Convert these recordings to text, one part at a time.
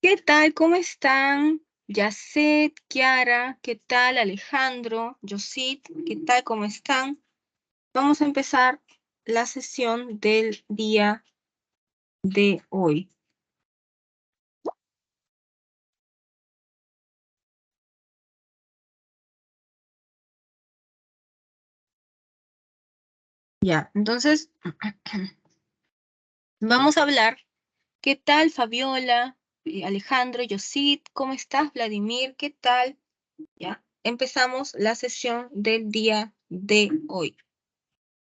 ¿Qué tal? ¿Cómo están? Yacet, Kiara, ¿qué tal? Alejandro, Yosit, ¿qué tal? ¿Cómo están? Vamos a empezar la sesión del día de hoy. Ya, entonces vamos a hablar. ¿Qué tal, Fabiola, Alejandro, Yosit? ¿Cómo estás, Vladimir? ¿Qué tal? Ya, empezamos la sesión del día de hoy.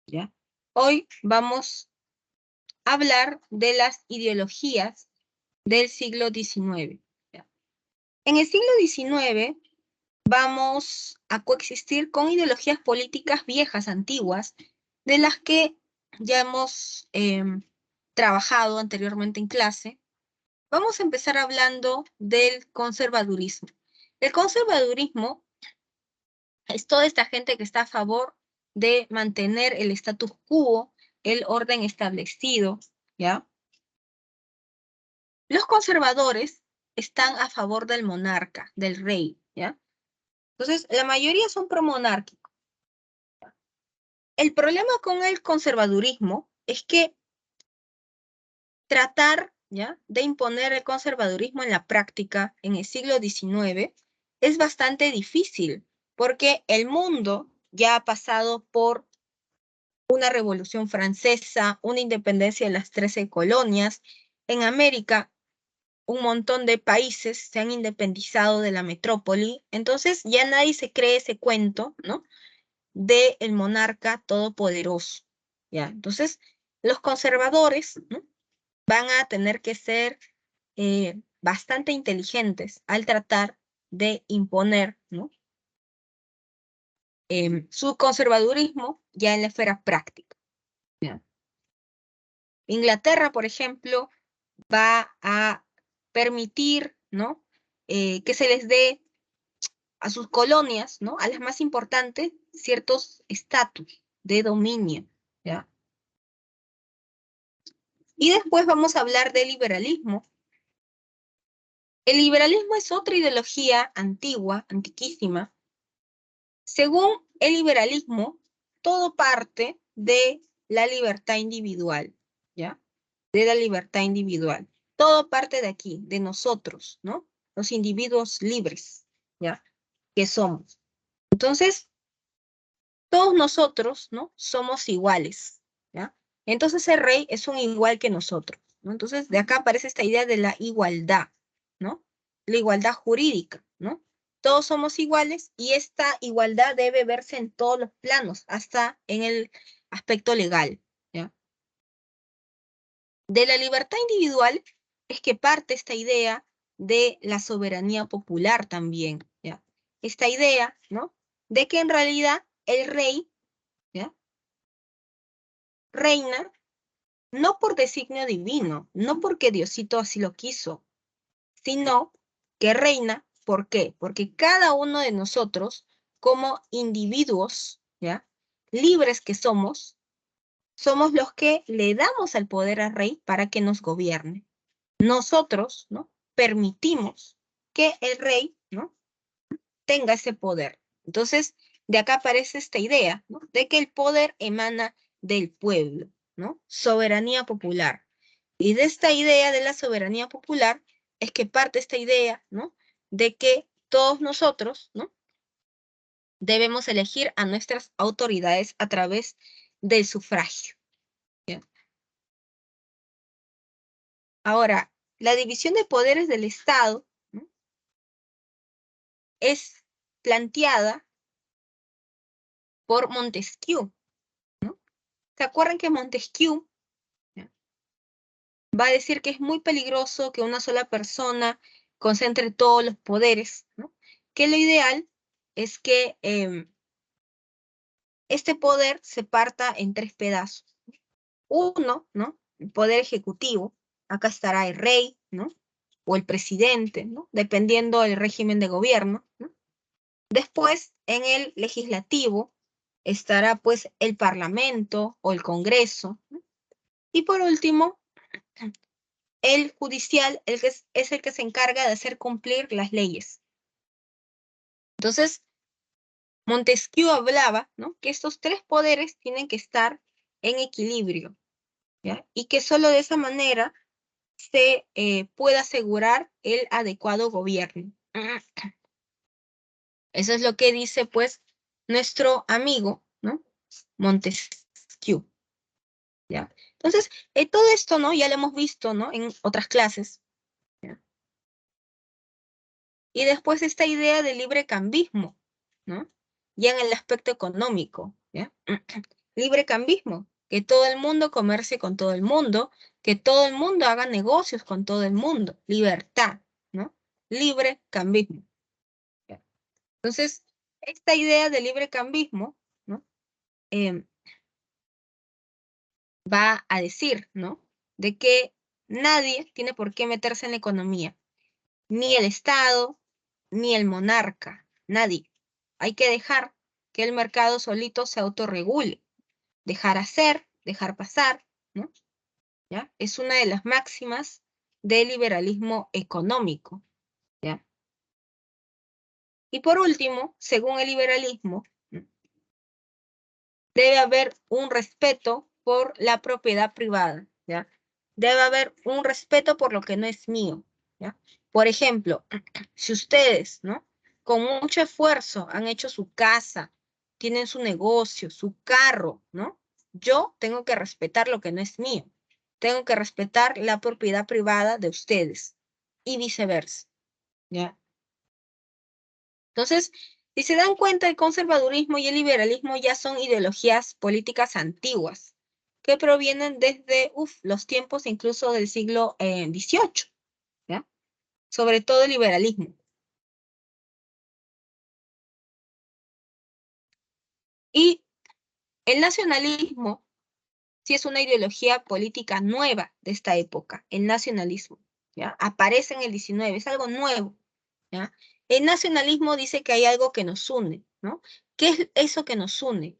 Ya, hoy vamos a hablar de las ideologías del siglo XIX. En el siglo XIX vamos a coexistir con ideologías políticas viejas, antiguas, de las que ya hemos trabajado anteriormente en clase. Vamos a empezar hablando del conservadurismo. El conservadurismo es toda esta gente que está a favor de mantener el status quo, el orden establecido, ¿ya? Los conservadores están a favor del monarca, del rey, ¿ya? Entonces, la mayoría son promonárquicos. El problema con el conservadurismo es que tratar, ¿ya?, de imponer el conservadurismo en la práctica en el siglo XIX es bastante difícil, porque el mundo ya ha pasado por una revolución francesa, una independencia de las 13 colonias. En América un montón de países se han independizado de la metrópoli, entonces ya nadie se cree ese cuento, ¿no?, de el monarca todopoderoso, ¿ya? Entonces, los conservadores, ¿no?, van a tener que ser bastante inteligentes al tratar de imponer, ¿no?, su conservadurismo ya en la esfera práctica, ¿ya? Inglaterra, por ejemplo, va a permitir, ¿no?, que se les dé a sus colonias, ¿no?, a las más importantes, ciertos estatus de dominio, ¿ya? Y después vamos a hablar del liberalismo. El liberalismo es otra ideología antigua, antiquísima. Según el liberalismo, todo parte de la libertad individual, ¿ya? De la libertad individual. Todo parte de aquí, de nosotros, ¿no? Los individuos libres, ¿ya?, que somos. Entonces, todos nosotros, ¿no?, somos iguales, ¿ya? Entonces el rey es un igual que nosotros, ¿no? Entonces de acá aparece esta idea de la igualdad, ¿no? La igualdad jurídica, ¿no? Todos somos iguales y esta igualdad debe verse en todos los planos, hasta en el aspecto legal, ¿ya? De la libertad individual es que parte esta idea de la soberanía popular también, ¿ya? Esta idea, ¿no?, de que en realidad el rey, ¿ya?, reina no por designio divino, no porque Diosito así lo quiso, sino que reina, ¿por qué? Porque cada uno de nosotros, como individuos, ¿ya?, libres que somos los que le damos el poder al rey para que nos gobierne. Nosotros, ¿no?, permitimos que el rey, ¿no?, tenga ese poder. Entonces, de acá aparece esta idea, ¿no?, de que el poder emana del pueblo, ¿no? Soberanía popular. Y de esta idea de la soberanía popular es que parte esta idea, ¿no?, de que todos nosotros, ¿no?, debemos elegir a nuestras autoridades a través del sufragio, ¿ya? Ahora, la división de poderes del Estado, ¿no?, es planteada por Montesquieu, ¿no? ¿Se acuerdan que Montesquieu, ¿ya?, va a decir que es muy peligroso que una sola persona concentre todos los poderes, ¿no? Que lo ideal es que este poder se parta en 3 pedazos. Uno, ¿no?, el poder ejecutivo, acá estará el rey, ¿no?, o el presidente, ¿no?, dependiendo del régimen de gobierno, ¿no? Después, en el legislativo, estará pues el parlamento o el congreso, ¿no? Y por último, el judicial es el que se encarga de hacer cumplir las leyes. Entonces, Montesquieu hablaba, ¿no?, que estos tres poderes tienen que estar en equilibrio, ¿ya? Y que solo de esa manera se puede asegurar el adecuado gobierno. Eso es lo que dice, pues, nuestro amigo, ¿no?, Montesquieu, ¿ya? Entonces, todo esto, ¿no?, ya lo hemos visto, ¿no?, en otras clases, ¿ya? Y después esta idea de librecambismo, ¿no?, ya en el aspecto económico, ¿ya? Librecambismo, que todo el mundo comercie con todo el mundo, que todo el mundo haga negocios con todo el mundo, libertad, ¿no? Librecambismo. ¿Ya? Entonces, esta idea de librecambismo, ¿no?, va a decir, ¿no?, de que nadie tiene por qué meterse en la economía, ni el Estado, ni el monarca, nadie. Hay que dejar que el mercado solito se autorregule, dejar hacer, dejar pasar, ¿no? ¿Ya? Es una de las máximas del liberalismo económico, ¿ya? Y por último, según el liberalismo, ¿no?, debe haber un respeto por la propiedad privada, ¿ya? Debe haber un respeto por lo que no es mío, ¿ya? Por ejemplo, si ustedes, ¿no?, con mucho esfuerzo han hecho su casa, tienen su negocio, su carro, ¿no?, yo tengo que respetar lo que no es mío. Tengo que respetar la propiedad privada de ustedes y viceversa, ¿ya? Entonces, si se dan cuenta, el conservadurismo y el liberalismo ya son ideologías políticas antiguas que provienen desde los tiempos incluso del siglo XVIII, ¿ya? Sobre todo el liberalismo. Y el nacionalismo sí es una ideología política nueva de esta época, el nacionalismo, ¿ya? Aparece en el XIX, es algo nuevo, ¿ya? El nacionalismo dice que hay algo que nos une, ¿no? ¿Qué es eso que nos une?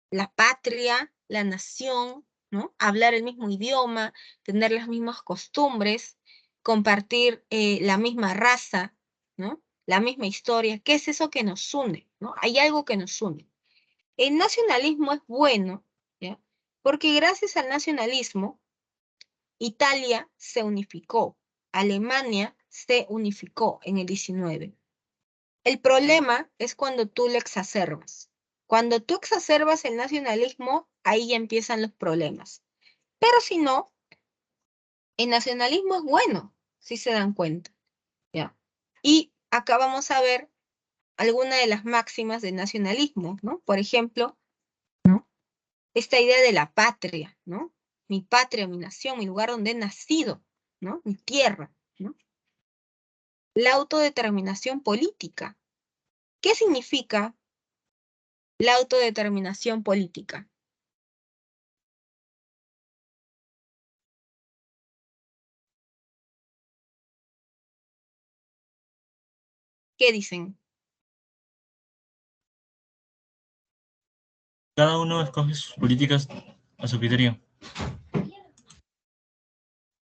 La patria, la nación, ¿no? Hablar el mismo idioma, tener las mismas costumbres, compartir la misma raza, ¿no?, la misma historia. ¿Qué es eso que nos une, ¿no? Hay algo que nos une. El nacionalismo es bueno, ¿ya?, porque gracias al nacionalismo, Italia se unificó, Alemania se unificó en el XIX. El problema es cuando tú lo exacerbas. Cuando tú exacerbas el nacionalismo, ahí ya empiezan los problemas. Pero si no, el nacionalismo es bueno, si se dan cuenta, ¿ya? Y acá vamos a ver algunas de las máximas del nacionalismo, ¿no? Por ejemplo, ¿no?, esta idea de la patria, ¿no? Mi patria, mi nación, mi lugar donde he nacido, ¿no?, mi tierra, ¿no? La autodeterminación política. ¿Qué significa la autodeterminación política? ¿Qué dicen? Cada uno escoge sus políticas a su criterio.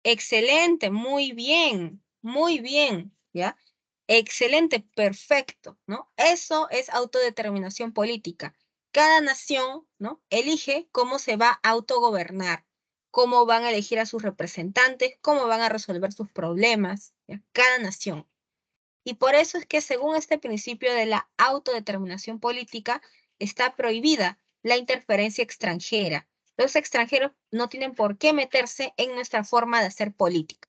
Excelente, muy bien, ¿ya? Excelente, perfecto, ¿no? Eso es autodeterminación política. Cada nación, ¿no?, elige cómo se va a autogobernar, cómo van a elegir a sus representantes, cómo van a resolver sus problemas, ¿ya? Cada nación. Y por eso es que según este principio de la autodeterminación política, está prohibida la interferencia extranjera. Los extranjeros no tienen por qué meterse en nuestra forma de hacer política.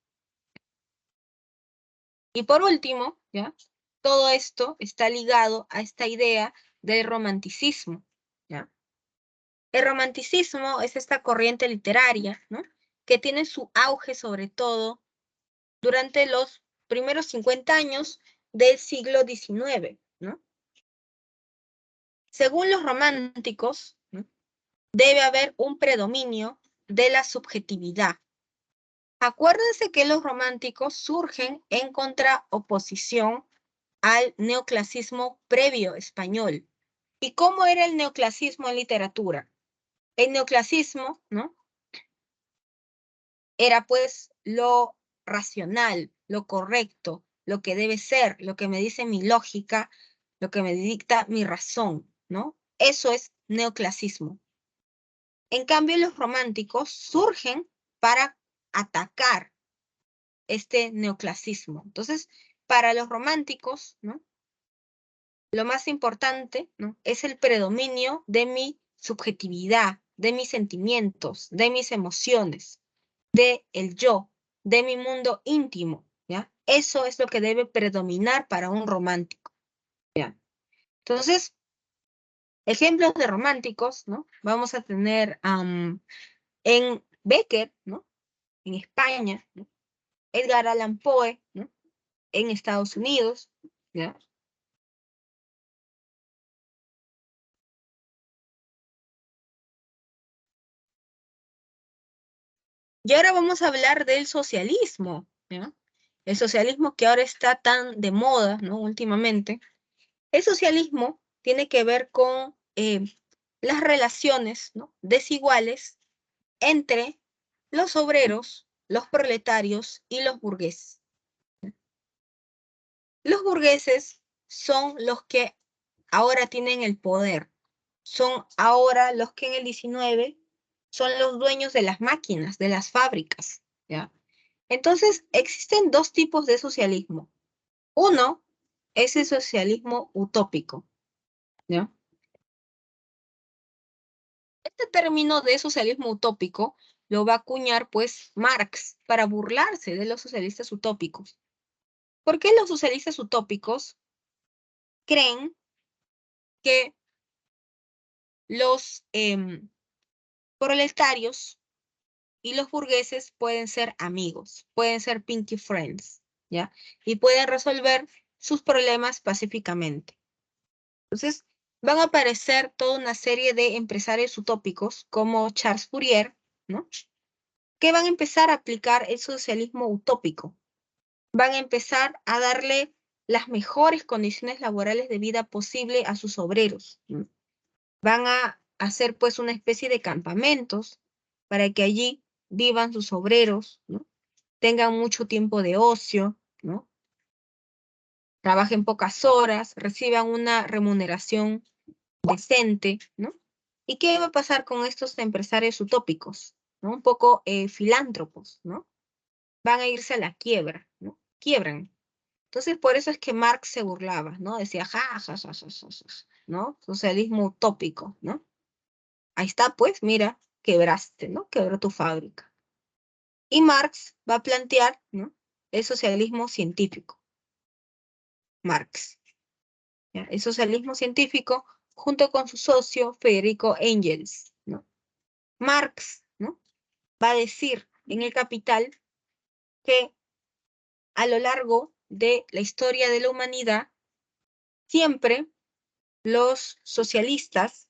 Y por último, ¿ya?, todo esto está ligado a esta idea del romanticismo, ¿ya? El romanticismo es esta corriente literaria, ¿no?, que tiene su auge sobre todo durante los primeros 50 años del siglo XIX, ¿no? Según los románticos, ¿no?, debe haber un predominio de la subjetividad. Acuérdense que los románticos surgen en contraoposición al neoclasismo previo español. ¿Y cómo era el neoclasismo en literatura? El neoclasismo, ¿no?, era pues lo racional, lo correcto, lo que debe ser, lo que me dice mi lógica, lo que me dicta mi razón, ¿no? Eso es neoclasismo. En cambio, los románticos surgen para atacar este neoclasismo. Entonces, para los románticos, ¿no? Lo más importante, ¿no? Es el predominio de mi subjetividad, de mis sentimientos, de mis emociones, de el yo, de mi mundo íntimo, ¿ya? Eso es lo que debe predominar para un romántico, ¿ya? Entonces, ejemplos de románticos, ¿no? Vamos a tener en Becker, ¿no? En España, ¿no? Edgar Allan Poe, ¿no? En Estados Unidos, ¿ya? Y ahora vamos a hablar del socialismo, ¿ya? El socialismo que ahora está tan de moda, ¿no? Últimamente. El socialismo tiene que ver con las relaciones, ¿no? Desiguales entre los obreros, los proletarios y los burgueses. Los burgueses son los que ahora tienen el poder, son ahora los que en el 19 son los dueños de las máquinas, de las fábricas, ¿ya? Entonces, existen dos tipos de socialismo. Uno es el socialismo utópico, ¿ya? Este término de socialismo utópico lo va a acuñar, pues, Marx para burlarse de los socialistas utópicos. ¿Por qué los socialistas utópicos creen que los proletarios y los burgueses pueden ser amigos, pueden ser pinky friends, ¿ya? Y pueden resolver sus problemas pacíficamente? Entonces, van a aparecer toda una serie de empresarios utópicos como Charles Fourier, ¿no? Que van a empezar a aplicar el socialismo utópico. Van a empezar a darle las mejores condiciones laborales de vida posible a sus obreros, ¿no? Van a hacer pues una especie de campamentos para que allí vivan sus obreros, ¿no? Tengan mucho tiempo de ocio, ¿no? Trabajen pocas horas, reciban una remuneración decente, ¿no? ¿Y qué va a pasar con estos empresarios utópicos, ¿no? Un poco filántropos, ¿no? Van a irse a la quiebra, ¿no? Quiebran. Entonces, por eso es que Marx se burlaba, ¿no? Decía, ja, ja, ja, ja, ja, ja, ¿no? Socialismo utópico, ¿no? Ahí está, pues, mira, quebraste, ¿no? Quebró tu fábrica. Y Marx va a plantear, ¿no? El socialismo científico. Marx, ¿ya? El socialismo científico junto con su socio Federico Engels, ¿no? Marx, ¿no? Va a decir en el Capital que a lo largo de la historia de la humanidad, siempre los socialistas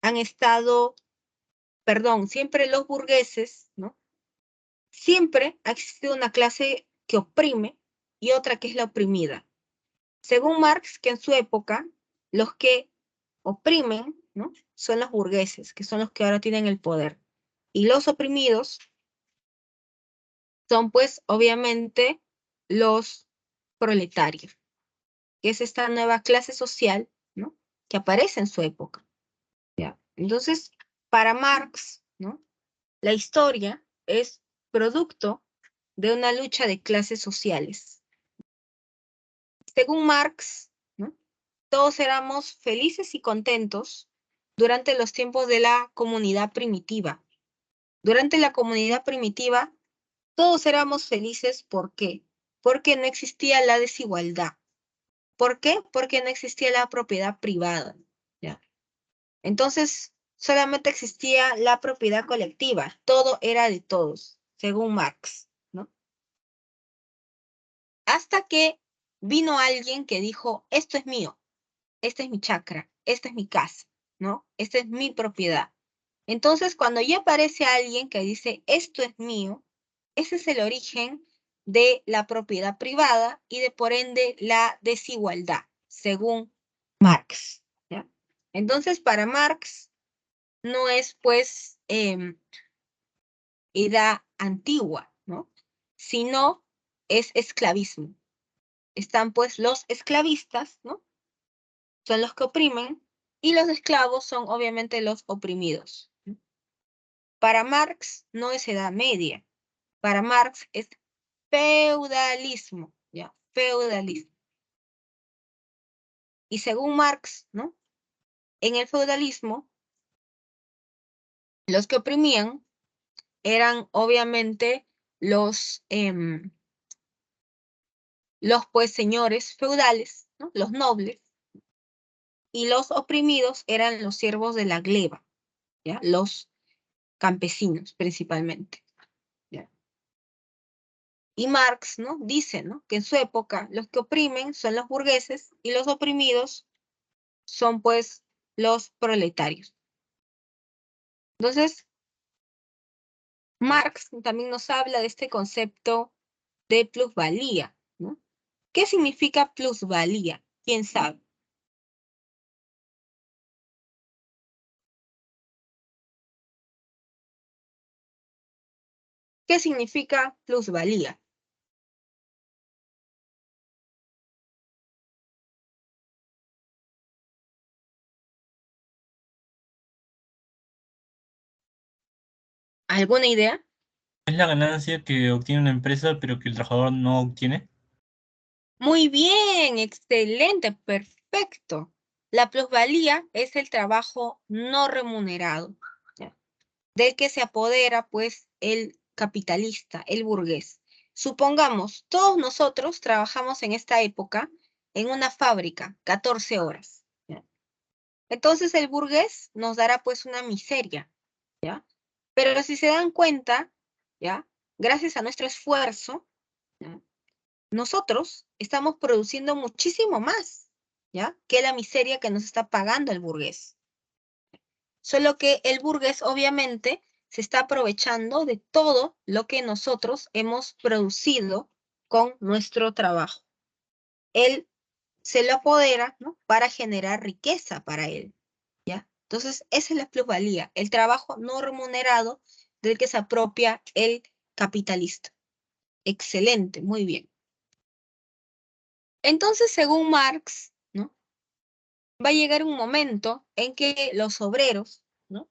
han estado, perdón, siempre los burgueses, ¿no? Siempre ha existido una clase que oprime y otra que es la oprimida. Según Marx, que en su época, los que oprimen, ¿no? Son los burgueses, que son los que ahora tienen el poder. Y los oprimidos son, pues, obviamente, los proletarios, que es esta nueva clase social, ¿no? Que aparece en su época, ¿ya? Entonces, para Marx, ¿no? La historia es producto de una lucha de clases sociales. Según Marx, ¿no? Todos éramos felices y contentos durante los tiempos de la comunidad primitiva. Durante la comunidad primitiva, todos éramos felices. ¿Por qué? Porque no existía la desigualdad. ¿Por qué? Porque no existía la propiedad privada, ¿ya? Entonces, solamente existía la propiedad colectiva. Todo era de todos, según Marx, ¿no? Hasta que vino alguien que dijo, esto es mío, esta es mi chacra, esta es mi casa, ¿no? Esta es mi propiedad. Entonces, cuando ya aparece alguien que dice, esto es mío, ese es el origen de la propiedad privada y de por ende la desigualdad, según Marx, ¿ya? Entonces, para Marx no es pues edad antigua, ¿no? sino es esclavismo. Están pues los esclavistas, ¿no? Son los que oprimen, y los esclavos son obviamente los oprimidos. Para Marx no es Edad Media, para Marx es feudalismo, ¿ya? Feudalismo. Y según Marx, ¿no? En el feudalismo, los que oprimían eran obviamente los pues señores feudales, ¿no? Los nobles, y los oprimidos eran los siervos de la gleba, ¿ya? Los campesinos principalmente, ¿ya? Y Marx, ¿no? Dice, ¿no? Que en su época los que oprimen son los burgueses y los oprimidos son pues los proletarios. Entonces, Marx también nos habla de este concepto de plusvalía, ¿no? ¿Qué significa plusvalía? ¿Quién sabe? ¿Qué significa plusvalía? ¿Alguna idea? ¿Es la ganancia que obtiene una empresa pero que el trabajador no obtiene? Muy bien, excelente, perfecto. La plusvalía es el trabajo no remunerado, ¿ya? Del que se apodera pues el capitalista, el burgués. Supongamos, todos nosotros trabajamos en esta época en una fábrica, 14 horas, ¿ya? Entonces el burgués nos dará pues una miseria, ¿ya? Pero si se dan cuenta, ¿ya? Gracias a nuestro esfuerzo, ¿ya? Nosotros estamos produciendo muchísimo más, ¿ya? Que la miseria que nos está pagando el burgués. Solo que el burgués obviamente se está aprovechando de todo lo que nosotros hemos producido con nuestro trabajo. Él se lo apodera, ¿no? Para generar riqueza para él, ¿ya? Entonces, esa es la plusvalía, el trabajo no remunerado del que se apropia el capitalista. Excelente, muy bien. Entonces, según Marx, ¿no? Va a llegar un momento en que los obreros, ¿no?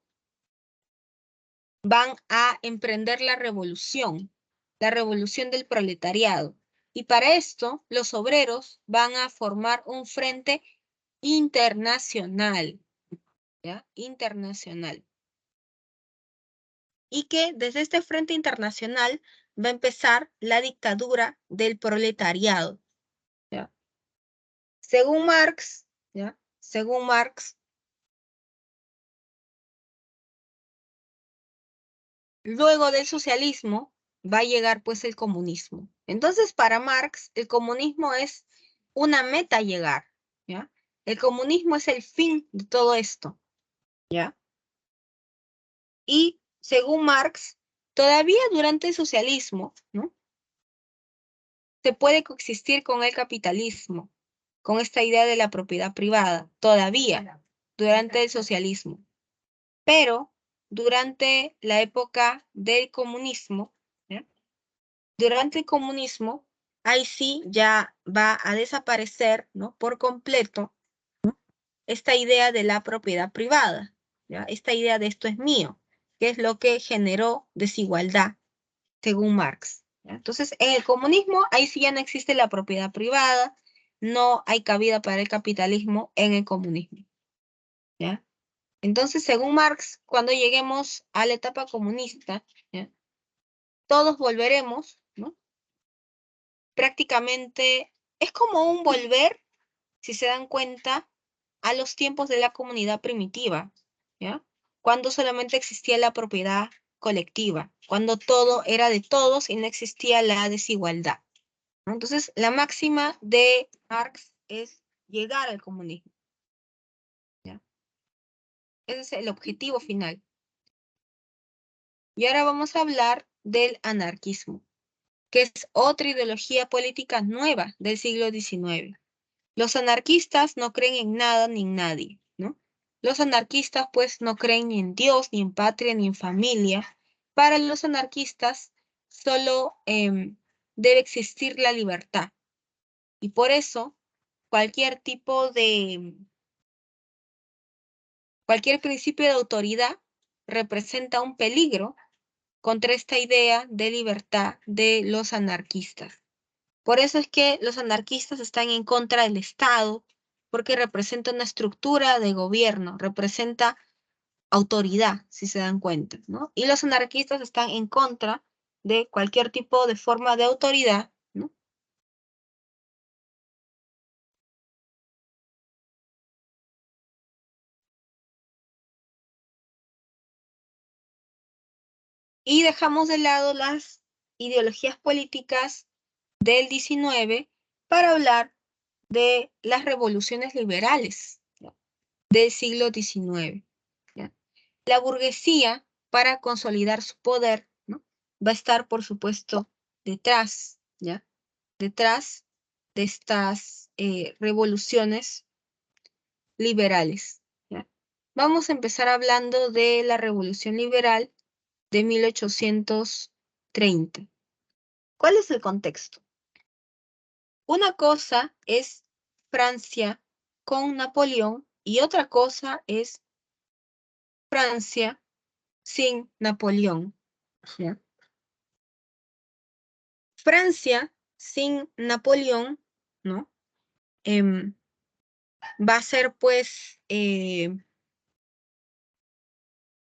Van a emprender la revolución del proletariado. Y para esto, los obreros van a formar un frente internacional, ¿ya? Internacional. Y que desde este frente internacional va a empezar la dictadura del proletariado, ¿ya? Según Marx, ¿ya? Según Marx, luego del socialismo va a llegar pues el comunismo. Entonces, para Marx, el comunismo es una meta a llegar, ¿ya? El comunismo es el fin de todo esto, ¿ya? Y según Marx, todavía durante el socialismo, ¿no? Se puede coexistir con el capitalismo, con esta idea de la propiedad privada, todavía durante el socialismo. Pero durante la época del comunismo, ¿ya? Durante el comunismo, ahí sí ya va a desaparecer, ¿no? Por completo, ¿no? Esta idea de la propiedad privada, ¿ya? Esta idea de esto es mío, que es lo que generó desigualdad, según Marx, ¿ya? Entonces, en el comunismo, ahí sí ya no existe la propiedad privada, no hay cabida para el capitalismo en el comunismo, ¿ya? Entonces, según Marx, cuando lleguemos a la etapa comunista, ¿ya? Todos volveremos, ¿no? Prácticamente es como un volver, si se dan cuenta, a los tiempos de la comunidad primitiva, ¿ya? Cuando solamente existía la propiedad colectiva, cuando todo era de todos y no existía la desigualdad, ¿no? Entonces, la máxima de Marx es llegar al comunismo, ¿ya? Ese es el objetivo final. Y ahora vamos a hablar del anarquismo, que es otra ideología política nueva del siglo XIX. Los anarquistas no creen en nada ni en nadie, ¿no? Los anarquistas pues no creen ni en Dios, ni en patria, ni en familia. Para los anarquistas solo debe existir la libertad. Y por eso, cualquier principio de autoridad representa un peligro contra esta idea de libertad de los anarquistas. Por eso es que los anarquistas están en contra del Estado, porque representa una estructura de gobierno, representa autoridad, si se dan cuenta, ¿no? Y los anarquistas están en contra de cualquier tipo de forma de autoridad, ¿no? Y dejamos de lado las ideologías políticas del 19 para hablar de las revoluciones liberales, ¿no?, del siglo XIX. ¿Ya? La burguesía, para consolidar su poder, ¿no?, va a estar, por supuesto, detrás, ¿ya?, detrás de estas revoluciones liberales. ¿Ya? Vamos a empezar hablando de la Revolución Liberal de 1830. ¿Cuál es el contexto? Una cosa es Francia con Napoleón y otra cosa es Francia sin Napoleón. ¿Ya? Francia sin Napoleón, ¿no? Va a ser, pues,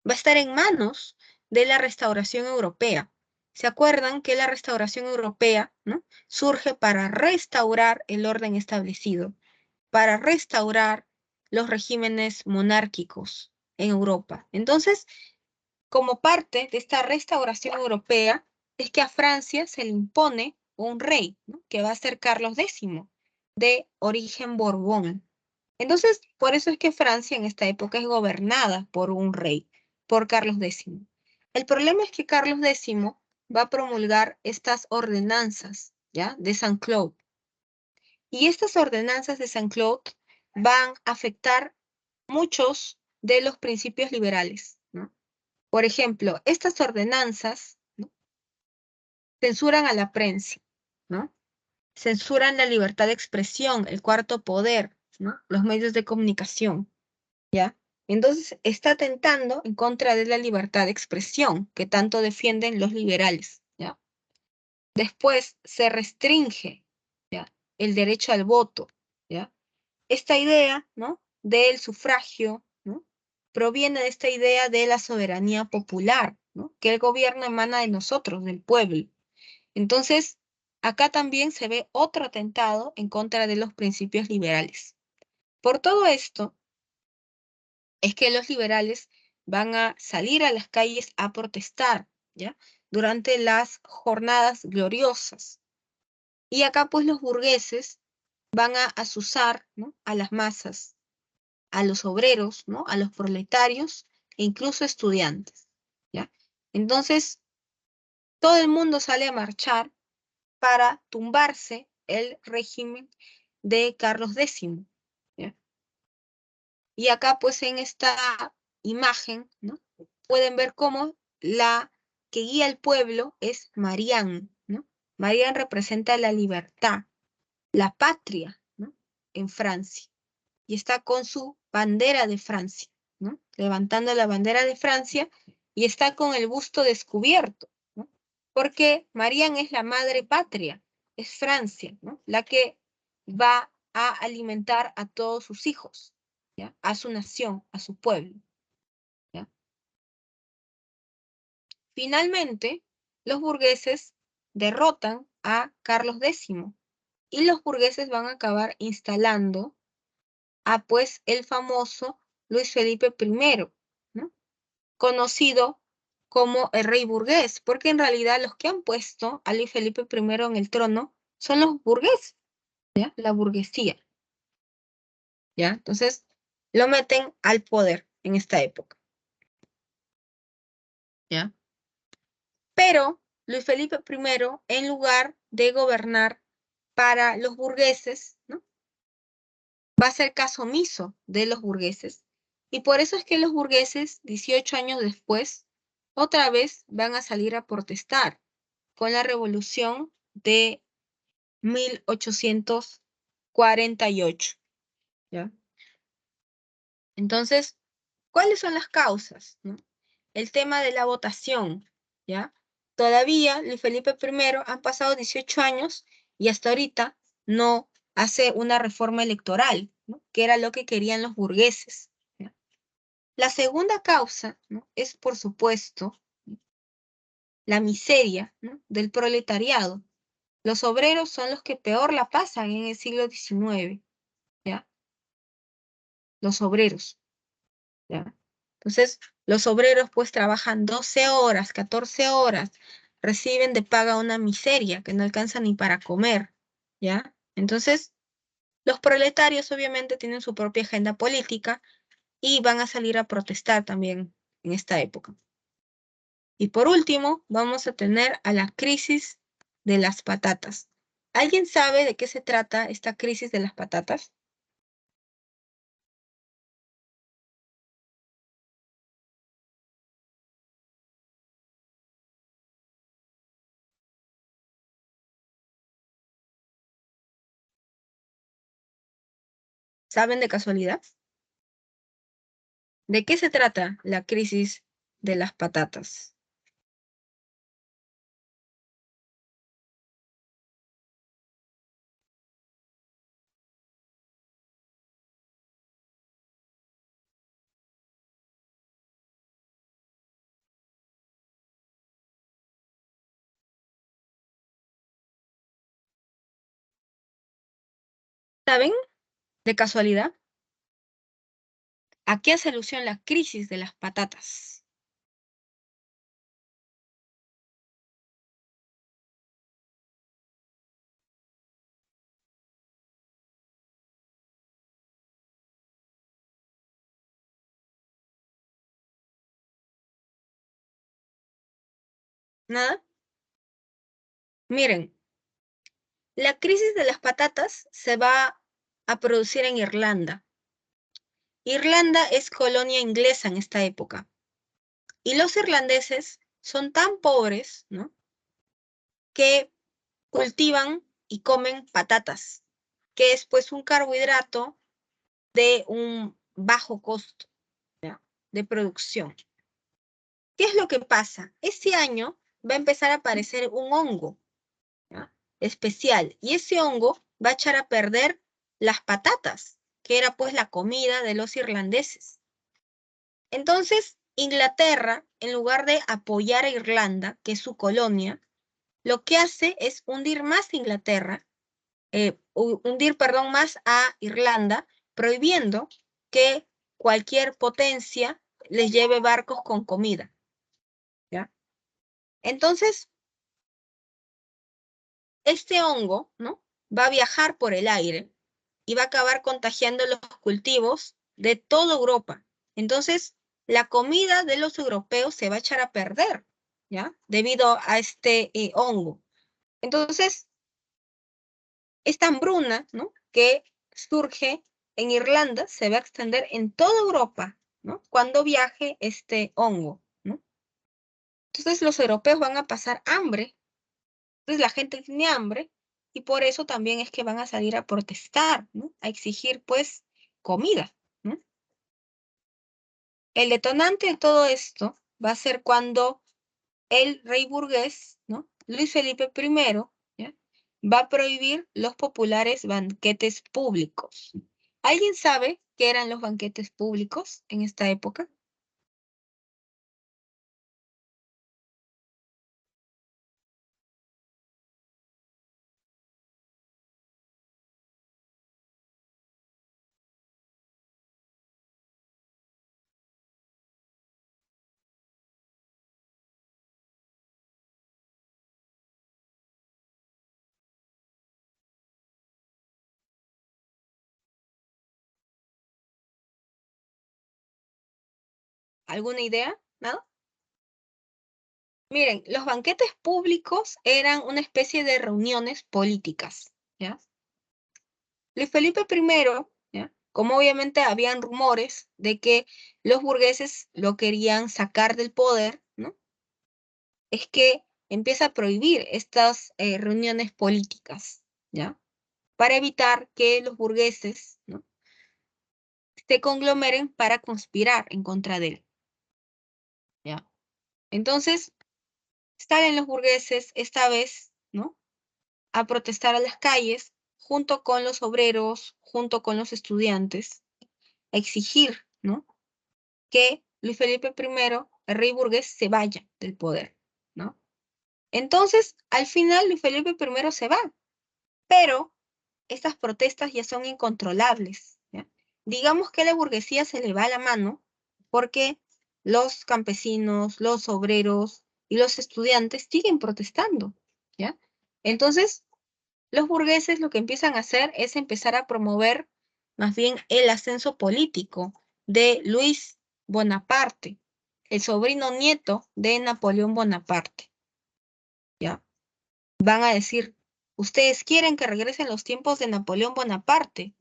va a estar en manos de la restauración europea. ¿Se acuerdan que la restauración europea, ¿no?, surge para restaurar el orden establecido, para restaurar los regímenes monárquicos en Europa? Entonces, como parte de esta restauración europea, es que a Francia se le impone un rey, ¿no?, que va a ser Carlos X, de origen Borbón. Entonces, por eso es que Francia en esta época es gobernada por un rey, por Carlos X. El problema es que Carlos X va a promulgar estas ordenanzas, ¿ya?, de Saint-Cloud. Y estas ordenanzas de Saint-Cloud van a afectar muchos de los principios liberales, ¿no? Por ejemplo, estas ordenanzas, ¿no?, censuran a la prensa, ¿no?, censuran la libertad de expresión, el cuarto poder, ¿no?, los medios de comunicación, ¿ya? Entonces está atentando en contra de la libertad de expresión que tanto defienden los liberales, ¿ya? Después se restringe, ¿ya?, el derecho al voto, ¿ya? Esta idea, ¿no?, del sufragio, ¿no?, proviene de esta idea de la soberanía popular, ¿no?, que el gobierno emana de nosotros, del pueblo. Entonces, acá también se ve otro atentado en contra de los principios liberales. Por todo esto, es que los liberales van a salir a las calles a protestar, ¿ya?, durante las jornadas gloriosas. Y acá, pues, los burgueses van a azuzar, ¿no?, a las masas, a los obreros, ¿no?, a los proletarios e incluso estudiantes, ¿ya? Entonces, todo el mundo sale a marchar para tumbarse el régimen de Carlos X, ¿ya? Y acá, pues, en esta imagen, ¿no?, pueden ver cómo la que guía al pueblo es Marianne, ¿no? Marianne representa la libertad, la patria, ¿no?, en Francia. Y está con su bandera de Francia, ¿no?, levantando la bandera de Francia, y está con el busto descubierto, ¿no?, porque Marianne es la madre patria, es Francia, ¿no?, la que va a alimentar a todos sus hijos, ¿ya?, a su nación, a su pueblo, ¿ya? Finalmente, los burgueses derrotan a Carlos X y los burgueses van a acabar instalando a, pues, el famoso Luis Felipe I, ¿no?, conocido como el rey burgués, porque en realidad los que han puesto a Luis Felipe I en el trono son los burgueses, ¿ya?, la burguesía, ¿ya? Entonces, lo meten al poder en esta época, ¿ya? Pero Luis Felipe I, en lugar de gobernar para los burgueses, ¿no?, va a hacer caso omiso de los burgueses. Y por eso es que los burgueses, 18 años después, otra vez van a salir a protestar con la revolución de 1848, ¿ya? Entonces, ¿cuáles son las causas, no? El tema de la votación, ¿ya? Todavía Luis Felipe I han pasado 18 años y hasta ahorita no hace una reforma electoral, ¿no? Que era lo que querían los burgueses, ¿ya? La segunda causa, ¿no? Es, por supuesto, la miseria, ¿no? Del proletariado. Los obreros son los que peor la pasan en el siglo XIX, ¿ya? Los obreros, ¿ya? Entonces, los obreros pues trabajan 12 horas, 14 horas, reciben de paga una miseria que no alcanza ni para comer, ¿ya? Entonces, los proletarios obviamente tienen su propia agenda política y van a salir a protestar también en esta época. Y por último, vamos a tener a la crisis de las patatas. ¿Alguien sabe de qué se trata esta crisis de las patatas? ¿Saben de casualidad? ¿De qué se trata la crisis de las patatas? ¿Saben de casualidad? ¿A qué hace alusión la crisis de las patatas? ¿Nada? Miren, la crisis de las patatas se va a producir en Irlanda. Irlanda es colonia inglesa en esta época. Y los irlandeses son tan pobres, ¿no? Que cultivan y comen patatas, que es pues un carbohidrato de un bajo costo, ¿ya? De producción. ¿Qué es lo que pasa? Este año va a empezar a aparecer un hongo, ¿ya? Especial, y ese hongo va a echar a perder las patatas, que era pues la comida de los irlandeses. Entonces, Inglaterra, en lugar de apoyar a Irlanda, que es su colonia, lo que hace es hundir más a Inglaterra, hundir, perdón, más a Irlanda, prohibiendo que cualquier potencia les lleve barcos con comida, ¿ya? Entonces, este hongo, ¿no? Va a viajar por el aire y va a acabar contagiando los cultivos de toda Europa. Entonces, la comida de los europeos se va a echar a perder, ¿ya? Debido a este hongo. Entonces, esta hambruna, ¿no? Que surge en Irlanda se va a extender en toda Europa, ¿no? Cuando viaje este hongo, ¿no? Entonces, los europeos van a pasar hambre. Entonces, la gente tiene hambre y por eso también es que van a salir a protestar, ¿no? A exigir, pues, comida, ¿no? El detonante de todo esto va a ser cuando el rey burgués, ¿no? Luis Felipe I, ¿ya? Va a prohibir los populares banquetes públicos. ¿Alguien sabe qué eran los banquetes públicos en esta época? ¿Alguna idea? ¿Nada? Miren, los banquetes públicos eran una especie de reuniones políticas, ¿ya? Luis Felipe I, ¿ya? Como obviamente habían rumores de que los burgueses lo querían sacar del poder, ¿no? Es que empieza a prohibir estas reuniones políticas, ¿ya? Para evitar que los burgueses, ¿no?, se conglomeren para conspirar en contra de él, ¿ya? Entonces, salen los burgueses esta vez, ¿no?, a protestar a las calles, junto con los obreros, junto con los estudiantes, a exigir, ¿no?, que Luis Felipe I, el rey burgués, se vaya del poder, ¿no? Entonces, al final, Luis Felipe I se va, pero estas protestas ya son incontrolables, ¿ya? Digamos que a la burguesía se le va la mano porque los campesinos, los obreros y los estudiantes siguen protestando, ¿ya? Entonces, los burgueses lo que empiezan a hacer es empezar a promover más bien el ascenso político de Luis Bonaparte, el sobrino nieto de Napoleón Bonaparte, ¿ya? Van a decir, ustedes quieren que regresen los tiempos de Napoleón Bonaparte.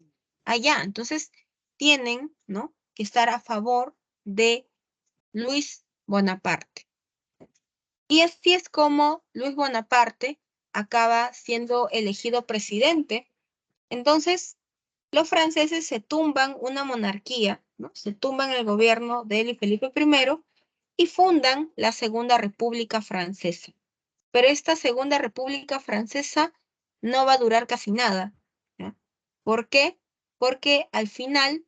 Allá, entonces tienen, ¿no?, que estar a favor de Luis Bonaparte. Y así es como Luis Bonaparte acaba siendo elegido presidente. Entonces, los franceses se tumban una monarquía, ¿no?, se tumban el gobierno de Luis Felipe I y fundan la Segunda República Francesa. Pero esta Segunda República Francesa no va a durar casi nada, ¿ya? ¿Por qué? Porque al final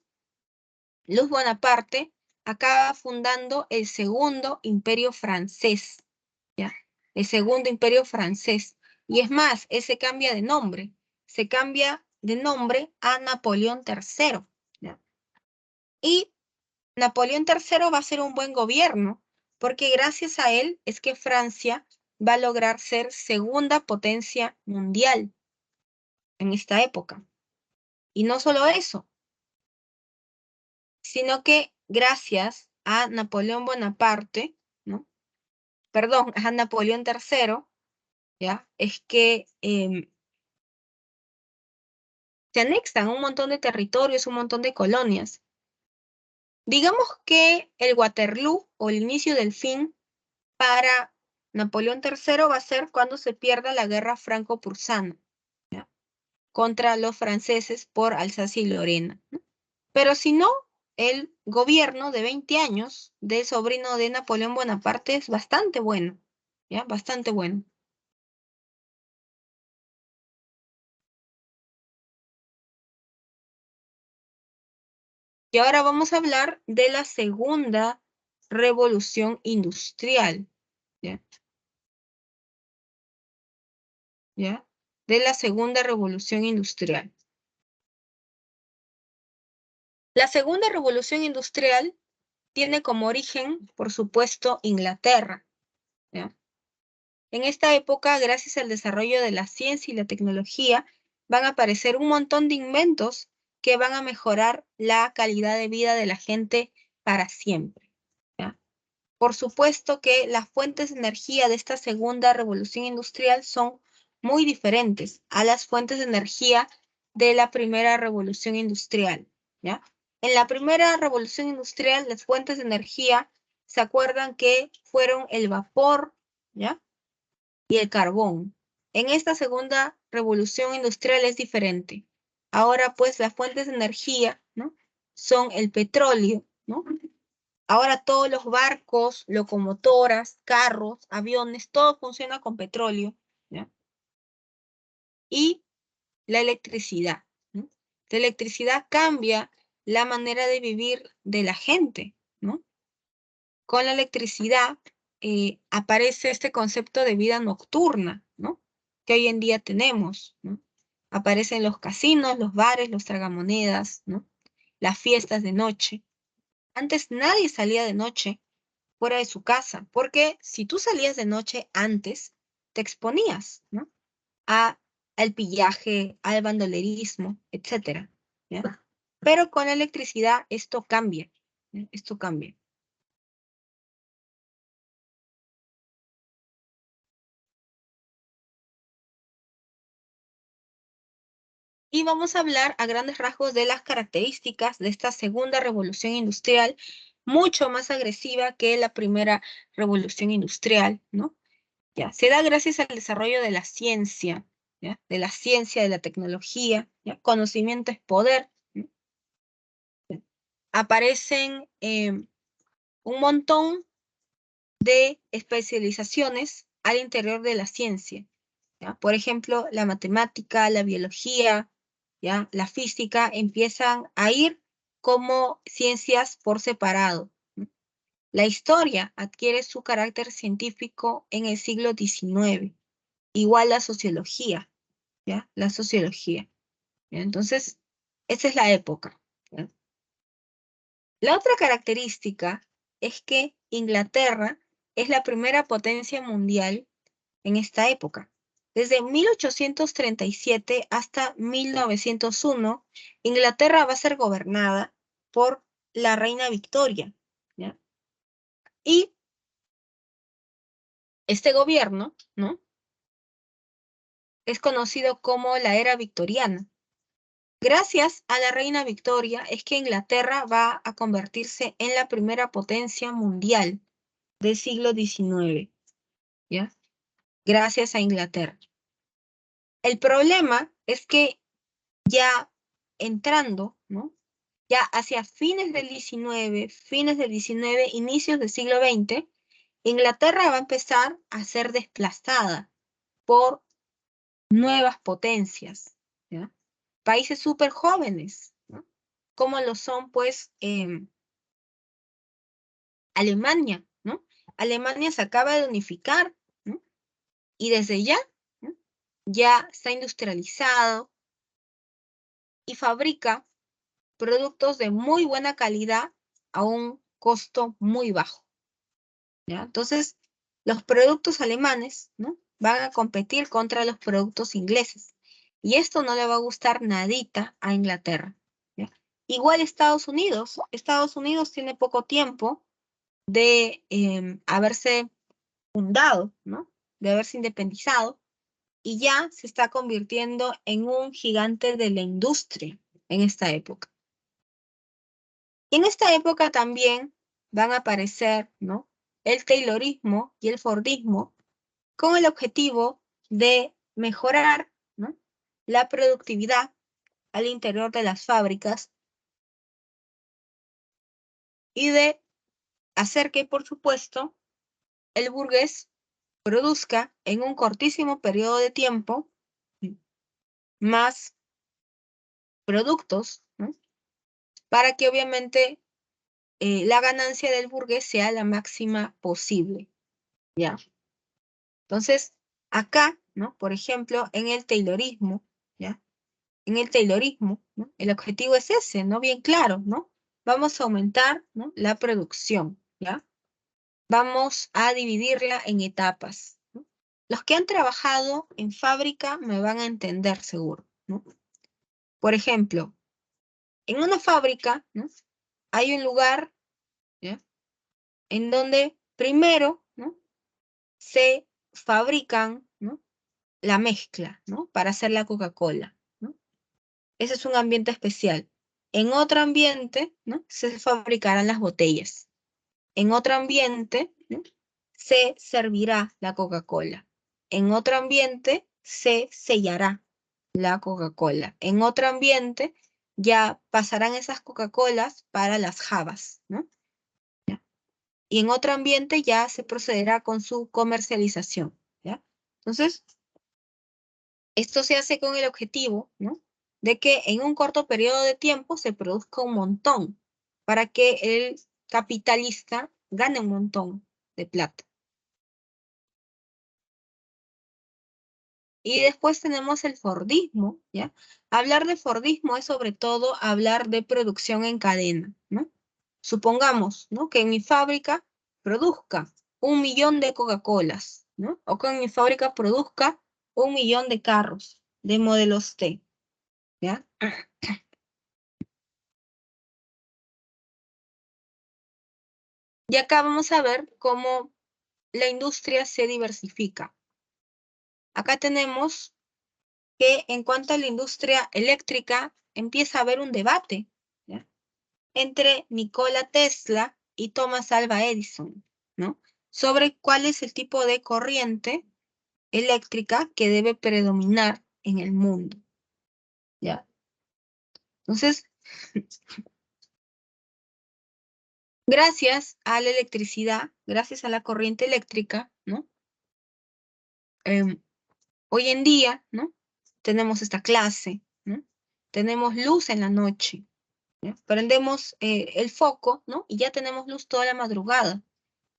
Luis Bonaparte acaba fundando el Segundo Imperio Francés, ¿ya? El Segundo Imperio Francés. Y es más, ese cambia de nombre. Se cambia de nombre a Napoleón III, ¿ya? Y Napoleón III va a ser un buen gobierno, porque gracias a él es que Francia va a lograr ser segunda potencia mundial en esta época. Y no solo eso, sino que gracias a Napoleón Bonaparte, ¿no?, perdón, a Napoleón III, ¿ya?, es que se anexan un montón de territorios, un montón de colonias. Digamos que el Waterloo o el inicio del fin para Napoleón III va a ser cuando se pierda la guerra franco-prusiana, ¿ya?, contra los franceses por Alsacia y Lorena, ¿no? Pero si no, el gobierno de 20 años del sobrino de Napoleón Bonaparte es bastante bueno, ¿ya? Bastante bueno. Y ahora vamos a hablar de la segunda revolución industrial, ¿ya? ¿Ya? De la segunda revolución industrial. La segunda revolución industrial tiene como origen, por supuesto, Inglaterra, ¿ya? En esta época, gracias al desarrollo de la ciencia y la tecnología, van a aparecer un montón de inventos que van a mejorar la calidad de vida de la gente para siempre, ¿ya? Por supuesto que las fuentes de energía de esta segunda revolución industrial son muy diferentes a las fuentes de energía de la primera revolución industrial, ¿ya? En la primera revolución industrial, las fuentes de energía, ¿se acuerdan que fueron el vapor, ¿ya?, y el carbón? En esta segunda revolución industrial es diferente. Ahora, pues, las fuentes de energía, ¿no?, son el petróleo, ¿no? Ahora todos los barcos, locomotoras, carros, aviones, todo funciona con petróleo, ¿ya? Y la electricidad, ¿no? La electricidad cambia la manera de vivir de la gente, ¿no? Con la electricidad aparece este concepto de vida nocturna, ¿no?, que hoy en día tenemos, ¿no? Aparecen los casinos, los bares, los tragamonedas, ¿no?, las fiestas de noche. Antes nadie salía de noche fuera de su casa, porque si tú salías de noche antes, te exponías, ¿no?, al pillaje, al bandolerismo, etcétera, ¿ya? Pero con la electricidad esto cambia, ¿ya? Esto cambia. Y vamos a hablar a grandes rasgos de las características de esta segunda revolución industrial, mucho más agresiva que la primera revolución industrial, ¿no? ¿ya? Se da gracias al desarrollo de la ciencia, ¿ya? De la ciencia, de la tecnología, ¿ya? Conocimiento es poder. ¿Ya? Aparecen un montón de especializaciones al interior de la ciencia, ¿ya? Por ejemplo, la matemática, la biología, ¿ya? La física empiezan a ir como ciencias por separado. La historia adquiere su carácter científico en el siglo XIX, igual la sociología, ¿ya? La sociología. ¿Ya? Entonces, esa es la época, ¿ya? La otra característica es que Inglaterra es la primera potencia mundial en esta época. Desde 1837 hasta 1901, Inglaterra va a ser gobernada por la reina Victoria, ¿ya? Y este gobierno, ¿no? Es conocido como la era victoriana. Gracias a la reina Victoria es que Inglaterra va a convertirse en la primera potencia mundial del siglo XIX, ¿ya? Gracias a Inglaterra. El problema es que ya entrando, ¿no? Ya hacia fines del XIX, inicios del siglo XX, Inglaterra va a empezar a ser desplazada por nuevas potencias, ¿ya? Países súper jóvenes, ¿no? Como lo son, pues, Alemania, ¿no? Alemania se acaba de unificar, ¿no? Y desde ya, ¿no? Ya está industrializado y fabrica productos de muy buena calidad a un costo muy bajo, ¿ya? Entonces, los productos alemanes, ¿no? Van a competir contra los productos ingleses. Y esto no le va a gustar nadita a Inglaterra, ¿ya? Igual Estados Unidos. Estados Unidos tiene poco tiempo de haberse fundado, ¿no? De haberse independizado, y ya se está convirtiendo en un gigante de la industria en esta época. Y en esta época también van a aparecer, ¿no? El Taylorismo y el Fordismo con el objetivo de mejorar, ¿no? La productividad al interior de las fábricas y de hacer que, por supuesto, el burgués produzca en un cortísimo periodo de tiempo más productos, ¿no? Para que obviamente la ganancia del burgués sea la máxima posible, ¿ya? Entonces, acá, ¿no? Por ejemplo, en el Taylorismo, ¿ya? En el Taylorismo, ¿no? El objetivo es ese, ¿no? Bien claro, ¿no? Vamos a aumentar, ¿no? La producción, ¿ya? Vamos a dividirla en etapas, ¿no? Los que han trabajado en fábrica me van a entender seguro, ¿no? Por ejemplo, en una fábrica, ¿no? Hay un lugar, ¿ya? En donde primero, ¿no? Se fabrican, ¿no? La mezcla, ¿no? Para hacer la Coca-Cola, ¿no? Ese es un ambiente especial. En otro ambiente, ¿no? Se fabricarán las botellas. En otro ambiente, ¿no? Se servirá la Coca-Cola. En otro ambiente se sellará la Coca-Cola. En otro ambiente ya pasarán esas Coca-Colas para las jabas, ¿no? ¿Ya? Y en otro ambiente ya se procederá con su comercialización, ¿ya? Entonces, esto se hace con el objetivo, ¿no? De que en un corto periodo de tiempo se produzca un montón para que el capitalista gane un montón de plata. Y después tenemos el Fordismo, ¿ya? Hablar de Fordismo es sobre todo hablar de producción en cadena, ¿no? Supongamos, ¿no? Que en mi fábrica produzca 1 millón de Coca-Colas, ¿no? O que en mi fábrica produzca 1 millón de carros de modelos T, ¿ya? Y acá vamos a ver cómo la industria se diversifica. Acá tenemos que en cuanto a la industria eléctrica, empieza a haber un debate, ¿ya? Entre Nikola Tesla y Thomas Alva Edison, ¿no? sobre cuál es el tipo de corriente eléctrica que debe predominar en el mundo. ¿Ya? Entonces, gracias a la electricidad, gracias a la corriente eléctrica, ¿no? Hoy en día, ¿no? Tenemos esta clase, ¿no? Tenemos luz en la noche, ¿no? Prendemos el foco, ¿no? Y ya tenemos luz toda la madrugada,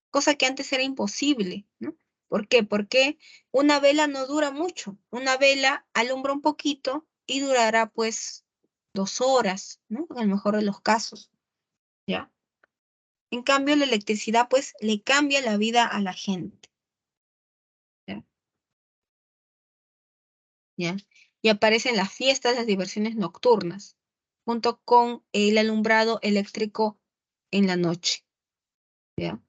cosa que antes era imposible, ¿no? ¿Por qué? Porque una vela no dura mucho. Una vela alumbra un poquito y durará, pues, 2 horas, ¿no? En el mejor de los casos, ¿ya? En cambio, la electricidad, pues, le cambia la vida a la gente, ¿ya? ¿Ya? Y aparecen las fiestas, las diversiones nocturnas, junto con el alumbrado eléctrico en la noche, ¿ya?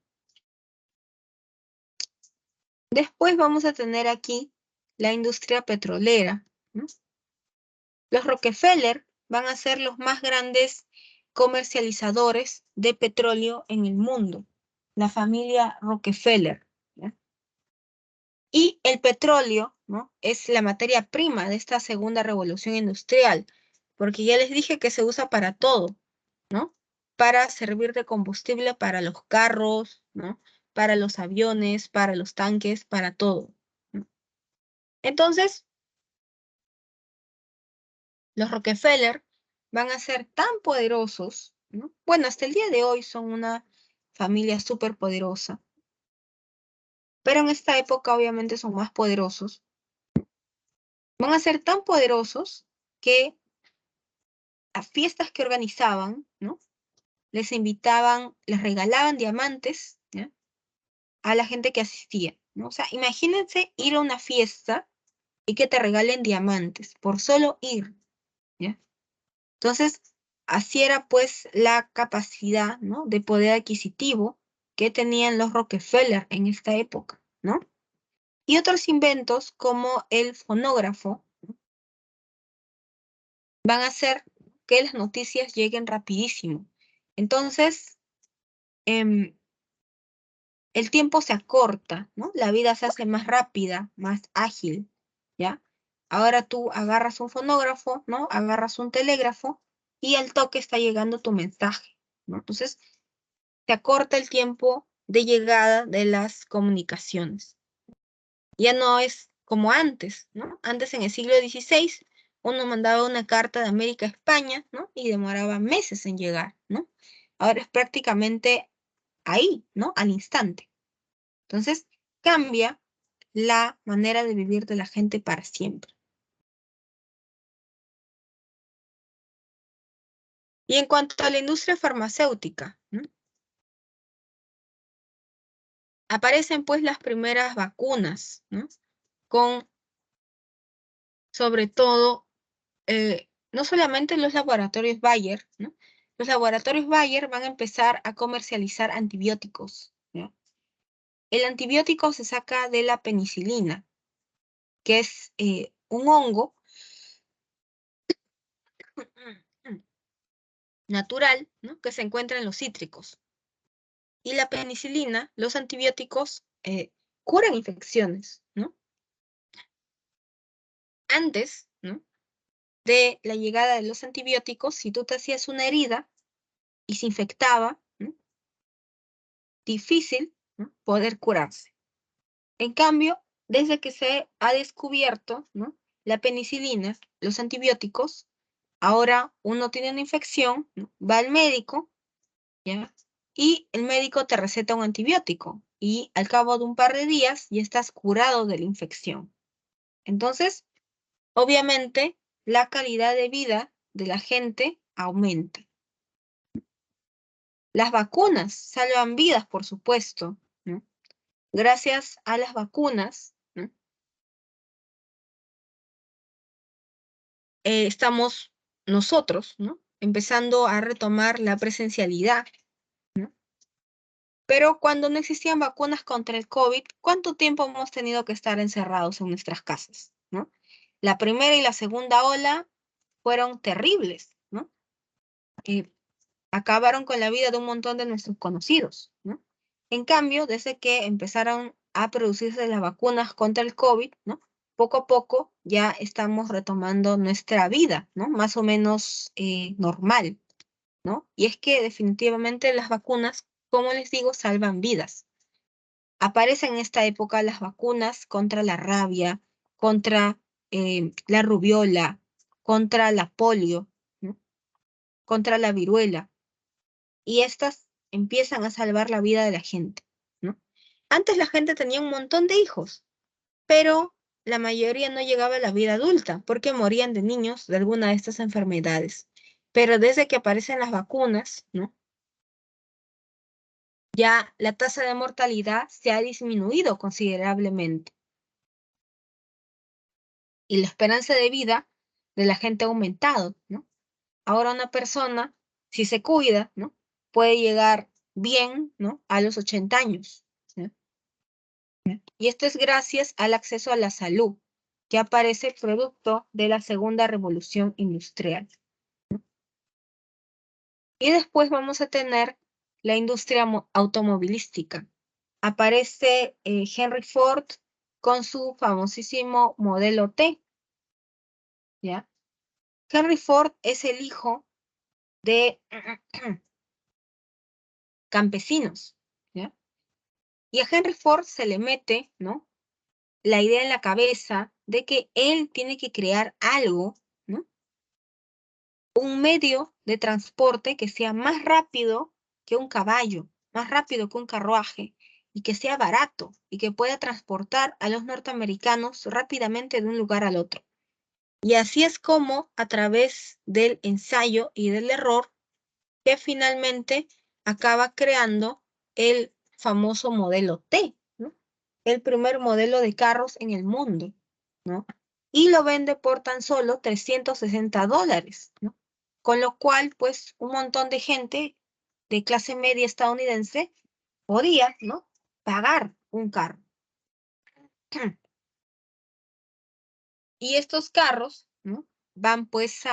Después vamos a tener aquí la industria petrolera, ¿no? Los Rockefeller van a ser los más grandes comercializadores de petróleo en el mundo, la familia Rockefeller, ¿ya? Y el petróleo, ¿no? Es la materia prima de esta segunda revolución industrial, porque ya les dije que se usa para todo, ¿no? Para servir de combustible para los carros, ¿no? Para los aviones, para los tanques, para todo, ¿no? Entonces, los Rockefeller van a ser tan poderosos, ¿no? Bueno, hasta el día de hoy son una familia súper poderosa, pero en esta época obviamente son más poderosos. Van a ser tan poderosos que a fiestas que organizaban, ¿no? Les invitaban, les regalaban diamantes, ¿ya? A la gente que asistía, ¿no? O sea, imagínense ir a una fiesta y que te regalen diamantes por solo ir, ¿ya? Entonces, así era pues la capacidad, ¿no? De poder adquisitivo que tenían los Rockefeller en esta época, ¿no? Y otros inventos como el fonógrafo van a hacer que las noticias lleguen rapidísimo. Entonces, el tiempo se acorta, ¿no? La vida se hace más rápida, más ágil, ¿ya? Ahora tú agarras un fonógrafo, ¿no? Agarras un telégrafo y al toque está llegando tu mensaje, ¿no? Entonces, se acorta el tiempo de llegada de las comunicaciones. Ya no es como antes, ¿no? Antes en el siglo XVI uno mandaba una carta de América a España, ¿no? Y demoraba meses en llegar, ¿no? Ahora es prácticamente ahí, ¿no? Al instante. Entonces, cambia la manera de vivir de la gente para siempre. Y en cuanto a la industria farmacéutica, ¿no? Aparecen pues las primeras vacunas, ¿no? Con, sobre todo, no solamente los laboratorios Bayer, ¿no? Los laboratorios Bayer van a empezar a comercializar antibióticos, ¿no? El antibiótico se saca de la penicilina, que es un hongo natural, ¿no? Que se encuentra en los cítricos. Y la penicilina, los antibióticos, curan infecciones, ¿no? Antes, ¿no? De la llegada de los antibióticos, si tú te hacías una herida y se infectaba, ¿no? Difícil, ¿no? Poder curarse. En cambio, desde que se ha descubierto, ¿no? La penicilina, los antibióticos, ahora uno tiene una infección, ¿no? Va al médico, ¿ya? Y el médico te receta un antibiótico y al cabo de un par de días ya estás curado de la infección. Entonces, obviamente, la calidad de vida de la gente aumenta. Las vacunas salvan vidas, por supuesto, ¿no? Gracias a las vacunas, ¿no? Estamos nosotros, ¿no? Empezando a retomar la presencialidad, ¿no? Pero cuando no existían vacunas contra el COVID, ¿cuánto tiempo hemos tenido que estar encerrados en nuestras casas, ¿no? La primera y la segunda ola fueron terribles, ¿no? Acabaron con la vida de un montón de nuestros conocidos, ¿no? En cambio, desde que empezaron a producirse las vacunas contra el COVID, ¿no? Poco a poco ya estamos retomando nuestra vida, ¿no? Más o menos normal, ¿no? Y es que definitivamente las vacunas, como les digo, salvan vidas. Aparecen en esta época las vacunas contra la rabia, contra la rubiola, contra la polio, ¿no? Contra la viruela. Y estas empiezan a salvar la vida de la gente, ¿no? Antes la gente tenía un montón de hijos, pero la mayoría no llegaba a la vida adulta porque morían de niños de alguna de estas enfermedades. Pero desde que aparecen las vacunas, ¿no? Ya la tasa de mortalidad se ha disminuido considerablemente y la esperanza de vida de la gente ha aumentado, ¿no? Ahora una persona, si se cuida, ¿no? Puede llegar bien, ¿no? A los 80 años, ¿no? Y esto es gracias al acceso a la salud, que aparece producto de la segunda revolución industrial. Y después vamos a tener la industria automovilística. Aparece Henry Ford con su famosísimo modelo T, ¿ya? Henry Ford es el hijo de campesinos, ¿ya? Y a Henry Ford se le mete, ¿no? La idea en la cabeza de que él tiene que crear algo, ¿no? Un medio de transporte que sea más rápido que un caballo, más rápido que un carruaje, y que sea barato, y que pueda transportar a los norteamericanos rápidamente de un lugar al otro. Y así es como, a través del ensayo y del error, que finalmente acaba creando el famoso modelo T, ¿no? El primer modelo de carros en el mundo, ¿no? Y lo vende por tan solo $360, ¿no? Con lo cual, pues, un montón de gente de clase media estadounidense podía, ¿no? Pagar un carro. Y estos carros, ¿no? Van pues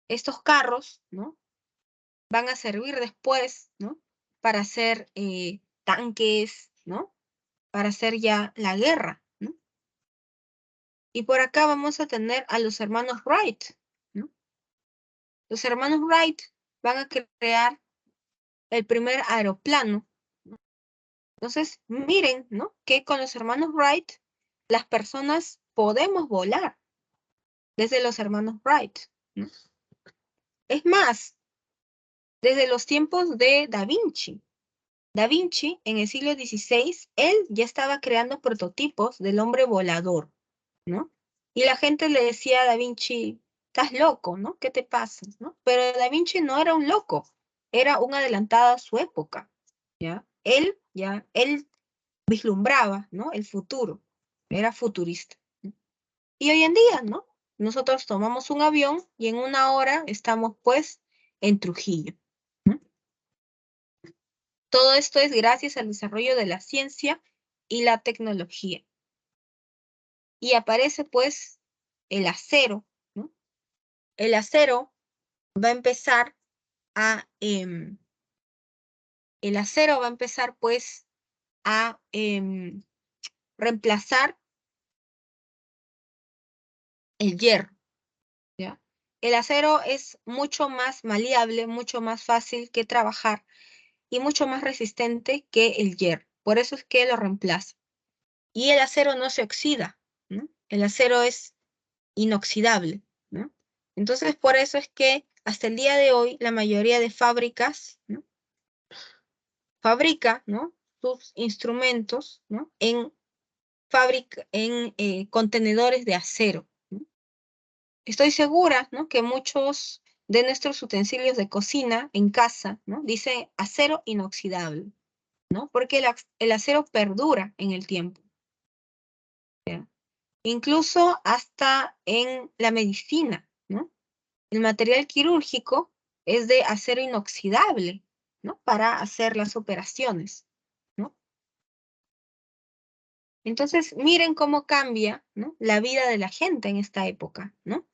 estos carros, ¿no? Van a servir después, ¿no? Para hacer tanques, ¿no? Para hacer ya la guerra, ¿no? Y por acá vamos a tener a los hermanos Wright, ¿no? Los hermanos Wright van a crear el primer aeroplano, ¿no? Entonces, miren, ¿no? Que con los hermanos Wright, las personas podemos volar desde los hermanos Wright, ¿no? Es más, desde los tiempos de Da Vinci. Da Vinci, en el siglo XVI, él ya estaba creando prototipos del hombre volador, ¿no? Y la gente le decía a Da Vinci, estás loco, ¿no? ¿Qué te pasa? ¿No? Pero Da Vinci no era un loco, era un adelantado a su época, ¿ya? Él vislumbraba, ¿no? El futuro, era futurista, ¿no? Y hoy en día, ¿no? Nosotros tomamos un avión y en una hora estamos, pues, en Trujillo, ¿no? Todo esto es gracias al desarrollo de la ciencia y la tecnología. Y aparece, pues, el acero, ¿no? El acero va a empezar el acero va a empezar, pues, a reemplazar el hierro, ¿ya? El acero es mucho más maleable, mucho más fácil que trabajar y mucho más resistente que el hierro. Por eso es que lo reemplaza. Y el acero no se oxida, ¿no? El acero es inoxidable, ¿no? Entonces, por eso es que hasta el día de hoy la mayoría de fábricas, ¿no? Fabrica, ¿no? Sus instrumentos, ¿no? En contenedores de acero, ¿no? Estoy segura, ¿no? Que muchos de nuestros utensilios de cocina en casa, ¿no? Dice acero inoxidable, ¿no? Porque el acero perdura en el tiempo, ¿ya? Incluso hasta en la medicina, ¿no? El material quirúrgico es de acero inoxidable, ¿no? Para hacer las operaciones, ¿no? Entonces, miren cómo cambia, ¿no? La vida de la gente en esta época, ¿no?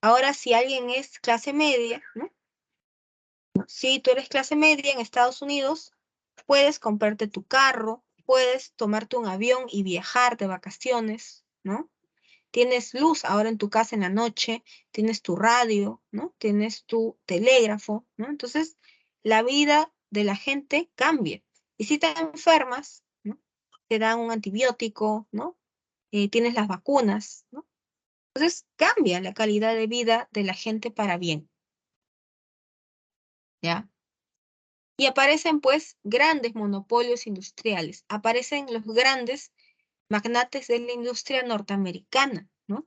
Ahora, si alguien es clase media, ¿no? ¿no? Si tú eres clase media en Estados Unidos, puedes comprarte tu carro, puedes tomarte un avión y viajar de vacaciones, ¿no? Tienes luz ahora en tu casa en la noche, tienes tu radio, ¿no? Tienes tu telégrafo, ¿no? Entonces, la vida de la gente cambia. Y si te enfermas, ¿no? Te dan un antibiótico, ¿no? Tienes las vacunas, ¿no? Entonces, cambia la calidad de vida de la gente para bien, ¿ya? Y aparecen, pues, grandes monopolios industriales, aparecen los grandes magnates de la industria norteamericana, ¿no?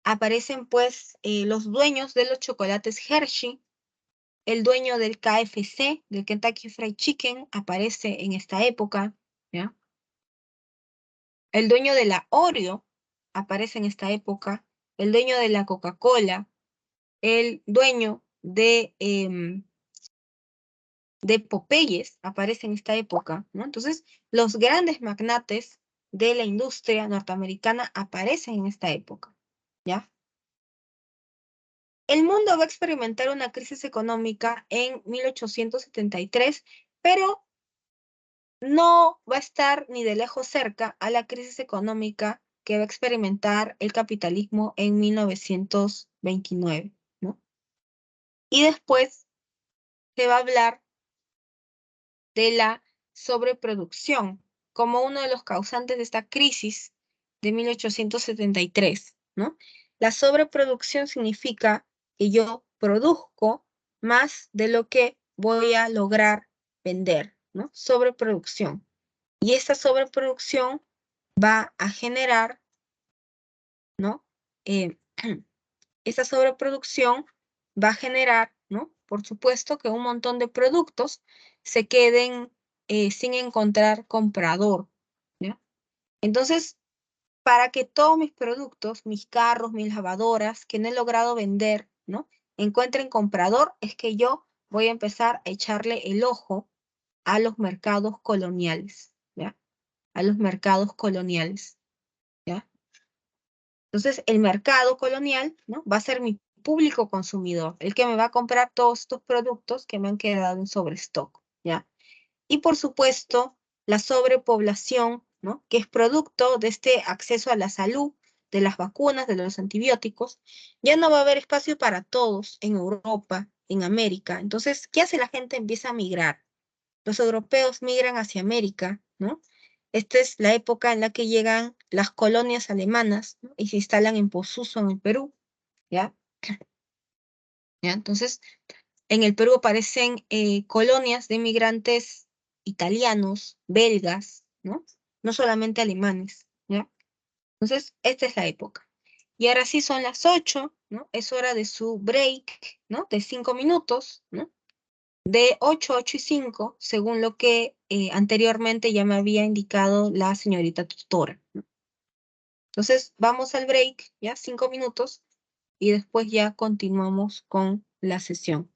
Aparecen pues los dueños de los chocolates Hershey, el dueño del KFC, del Kentucky Fried Chicken, aparece en esta época, ¿ya? El dueño de la Oreo aparece en esta época, el dueño de la Coca-Cola, el dueño de Popeyes aparece en esta época, ¿no? Entonces, los grandes magnates de la industria norteamericana aparecen en esta época, ¿ya? El mundo va a experimentar una crisis económica en 1873, pero no va a estar ni de lejos cerca a la crisis económica que va a experimentar el capitalismo en 1929, ¿no? Y después se va a hablar de la sobreproducción como uno de los causantes de esta crisis de 1873, ¿no? La sobreproducción significa que yo produzco más de lo que voy a lograr vender, ¿no? Sobreproducción. Y esta sobreproducción va a generar, ¿no? Eh, esta sobreproducción va a generar, ¿no? Por supuesto que un montón de productos se queden sin encontrar comprador, ¿ya? Entonces, para que todos mis productos, mis carros, mis lavadoras, que no he logrado vender, ¿no? Encuentren comprador, es que yo voy a empezar a echarle el ojo a los mercados coloniales, ¿ya? A los mercados coloniales, ¿ya? Entonces, el mercado colonial, ¿no? Va a ser mi público consumidor, el que me va a comprar todos estos productos que me han quedado en sobrestock, ¿ya? Y por supuesto, la sobrepoblación, ¿no? Que es producto de este acceso a la salud, de las vacunas, de los antibióticos, ya no va a haber espacio para todos en Europa, en América. Entonces, ¿qué hace la gente? Empieza a migrar. Los europeos migran hacia América, ¿no? Esta es la época en la que llegan las colonias alemanas, ¿no? Y se instalan en Posuso, en el Perú, ¿ya? ¿Ya? Entonces, en el Perú aparecen colonias de inmigrantes italianos, belgas, ¿no? No solamente alemanes, ¿ya? Entonces, esta es la época. Y ahora sí son las 8, ¿no? Es hora de su break, ¿no? De 5 minutos, ¿no? De 8 a 8 y 5, según lo que anteriormente ya me había indicado la señorita tutora, ¿no? Entonces, vamos al break, ya 5 minutos, y después ya continuamos con la sesión.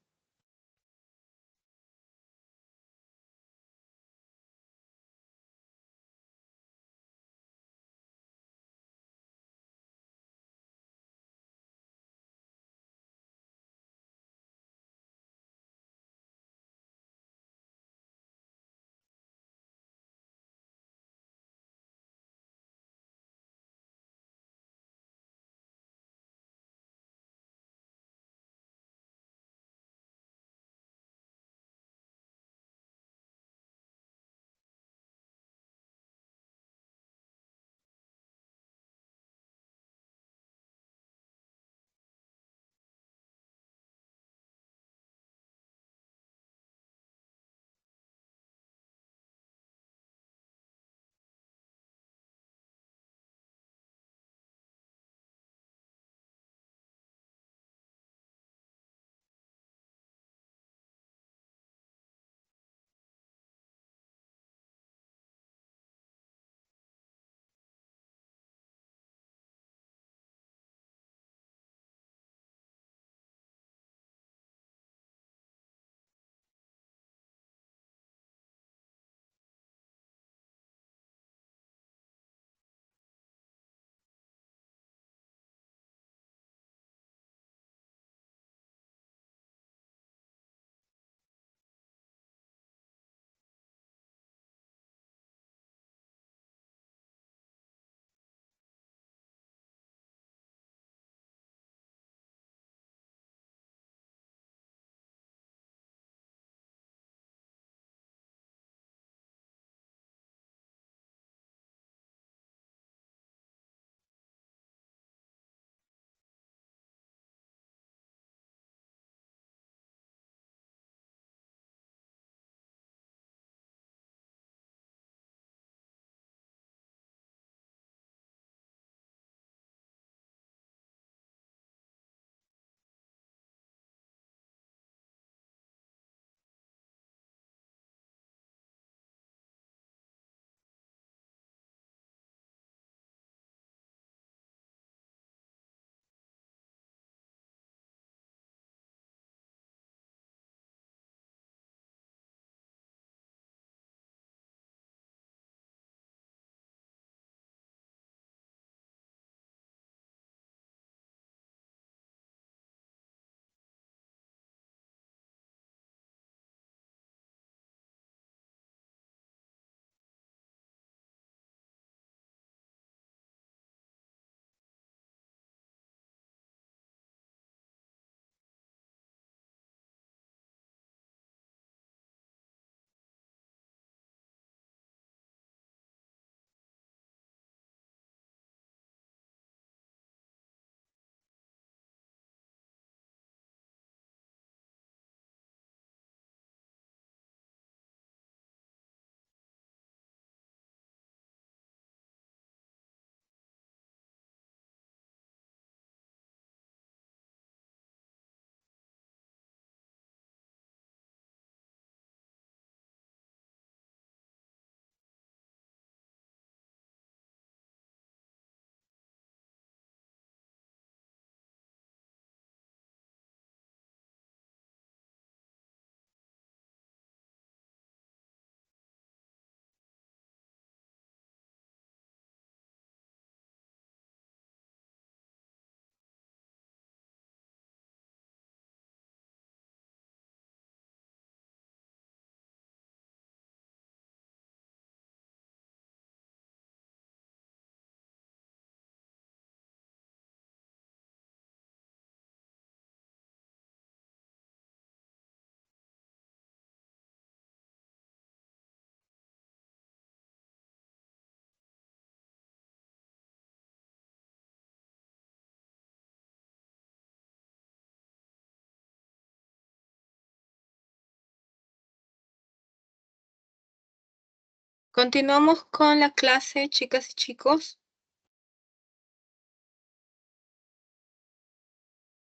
Continuamos con la clase, chicas y chicos.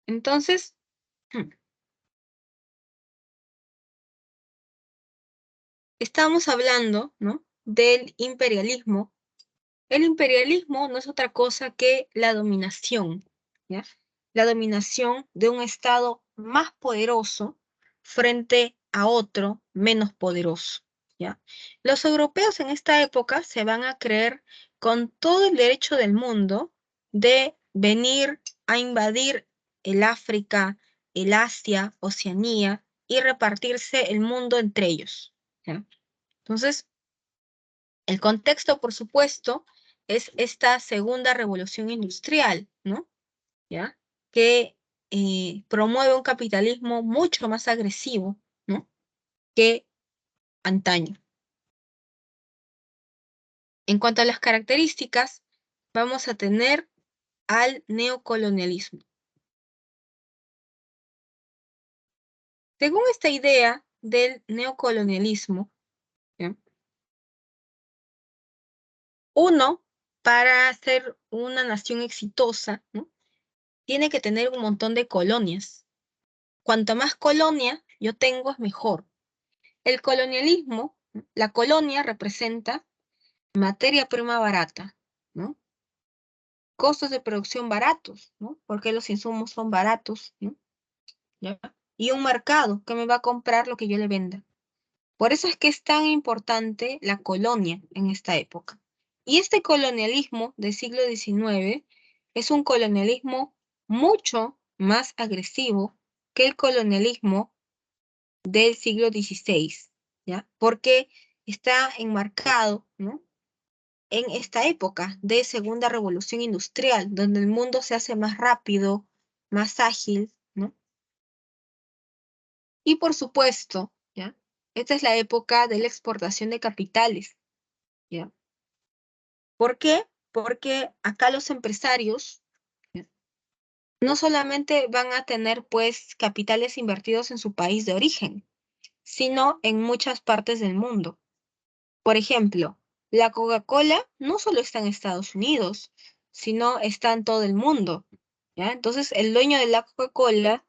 Entonces, estamos hablando, ¿no?, del imperialismo. El imperialismo no es otra cosa que la dominación, ¿ya? La dominación de un estado más poderoso frente a otro menos poderoso, ¿ya? Los europeos en esta época se van a creer con todo el derecho del mundo de venir a invadir el África, el Asia, Oceanía y repartirse el mundo entre ellos, ¿ya? Entonces, el contexto, por supuesto, es esta segunda revolución industrial, ¿no? ¿Ya? Que promueve un capitalismo mucho más agresivo, ¿no?, que antaño. En cuanto a las características, vamos a tener al neocolonialismo. Según esta idea del neocolonialismo, ¿ya?, uno, para ser una nación exitosa, ¿no?, tiene que tener un montón de colonias. Cuanto más colonia yo tengo, es mejor. El colonialismo, ¿no?, la colonia representa materia prima barata, ¿no?, costos de producción baratos, ¿no?, porque los insumos son baratos, ¿no?, ¿ya?, y un mercado que me va a comprar lo que yo le venda. Por eso es que es tan importante la colonia en esta época. Y este colonialismo del siglo XIX es un colonialismo mucho más agresivo que el colonialismo del siglo XVI, ¿ya? Porque está enmarcado, ¿no?, en esta época de segunda revolución industrial, donde el mundo se hace más rápido, más ágil, ¿no? Y por supuesto, ¿ya?, esta es la época de la exportación de capitales, ¿ya? ¿Por qué? Porque acá los empresarios, ¿ya?, no solamente van a tener, pues, capitales invertidos en su país de origen, sino en muchas partes del mundo. Por ejemplo, la Coca-Cola no solo está en Estados Unidos, sino está en todo el mundo, ¿ya? Entonces, el dueño de la Coca-Cola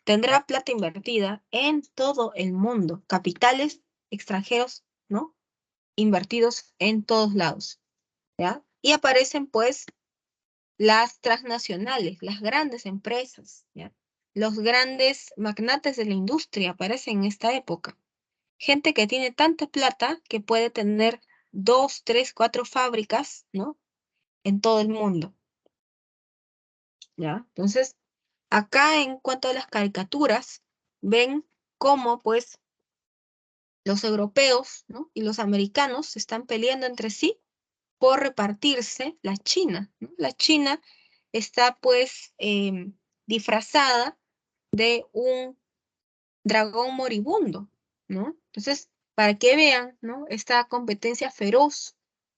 tendrá plata invertida en todo el mundo, capitales extranjeros, ¿no?, invertidos en todos lados, ¿ya? Y aparecen, pues, las transnacionales, las grandes empresas, ¿ya? Los grandes magnates de la industria aparecen en esta época. Gente que tiene tanta plata que puede tener 2, 3, 4 fábricas, ¿no?, en todo el mundo, ¿ya? Entonces, acá en cuanto a las caricaturas, ven cómo, pues, los europeos, ¿no?, y los americanos se están peleando entre sí por repartirse la China, ¿no? La China está, pues, disfrazada de un dragón moribundo, ¿no? Entonces, para que vean, ¿no?, esta competencia feroz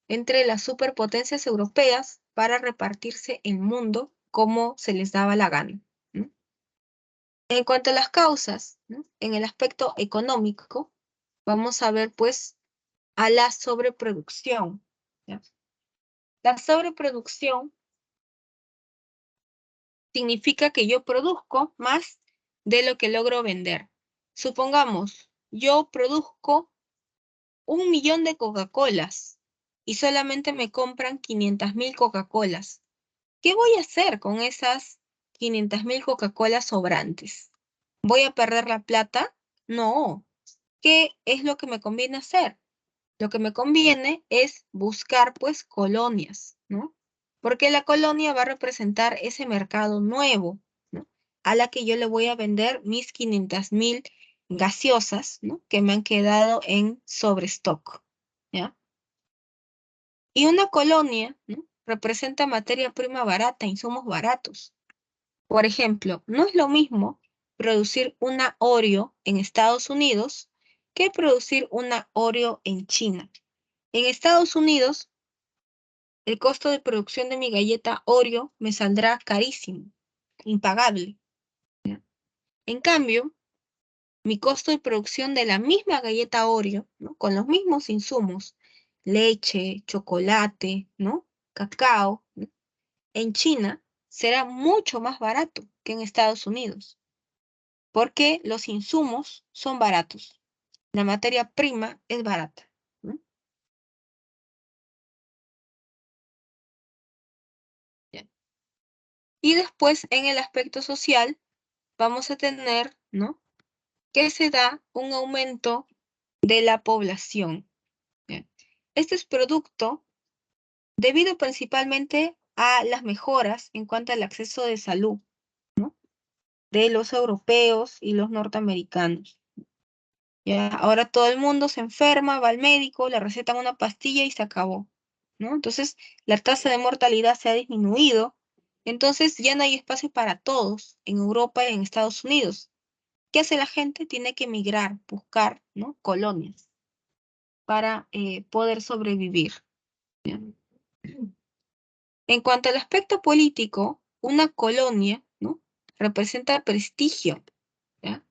entre las superpotencias europeas para repartirse el mundo como se les daba la gana, ¿no? En cuanto a las causas, ¿no?, en el aspecto económico, vamos a ver, pues, a la sobreproducción, ¿ya? La sobreproducción significa que yo produzco más de lo que logro vender. Supongamos, yo produzco 1.000.000 de Coca-Colas y solamente me compran 500.000 Coca-Colas. ¿Qué voy a hacer con esas 500.000 Coca-Colas sobrantes? ¿Voy a perder la plata? No. ¿Qué es lo que me conviene hacer? Lo que me conviene es buscar, pues, colonias, ¿no? Porque la colonia va a representar ese mercado nuevo, ¿no?, a la que yo le voy a vender mis 500.000 gaseosas, ¿no?, que me han quedado en sobrestock, ¿ya? Y una colonia, ¿no?, representa materia prima barata, insumos baratos. Por ejemplo, no es lo mismo producir una Oreo en Estados Unidos que producir una Oreo en China. En Estados Unidos, el costo de producción de mi galleta Oreo me saldrá carísimo, impagable, ¿ya? En cambio, mi costo de producción de la misma galleta Oreo, ¿no?, con los mismos insumos leche, chocolate, ¿no? Cacao, ¿no? En China será mucho más barato que en Estados Unidos, porque los insumos son baratos. La materia prima es barata, ¿no? Bien. Y después, en el aspecto social, vamos a tener, ¿no? Que se da un aumento de la población. Bien. Este es producto debido principalmente a las mejoras en cuanto al acceso de salud, ¿no? De los europeos y los norteamericanos. Ya, ahora todo el mundo se enferma, va al médico, le recetan una pastilla y se acabó, ¿no? Entonces, la tasa de mortalidad se ha disminuido, entonces ya no hay espacio para todos en Europa y en Estados Unidos. ¿Qué hace la gente? Tiene que emigrar, buscar, ¿no? Colonias para poder sobrevivir. ¿Ya? En cuanto al aspecto político, una colonia, ¿no? Representa prestigio, ¿ya?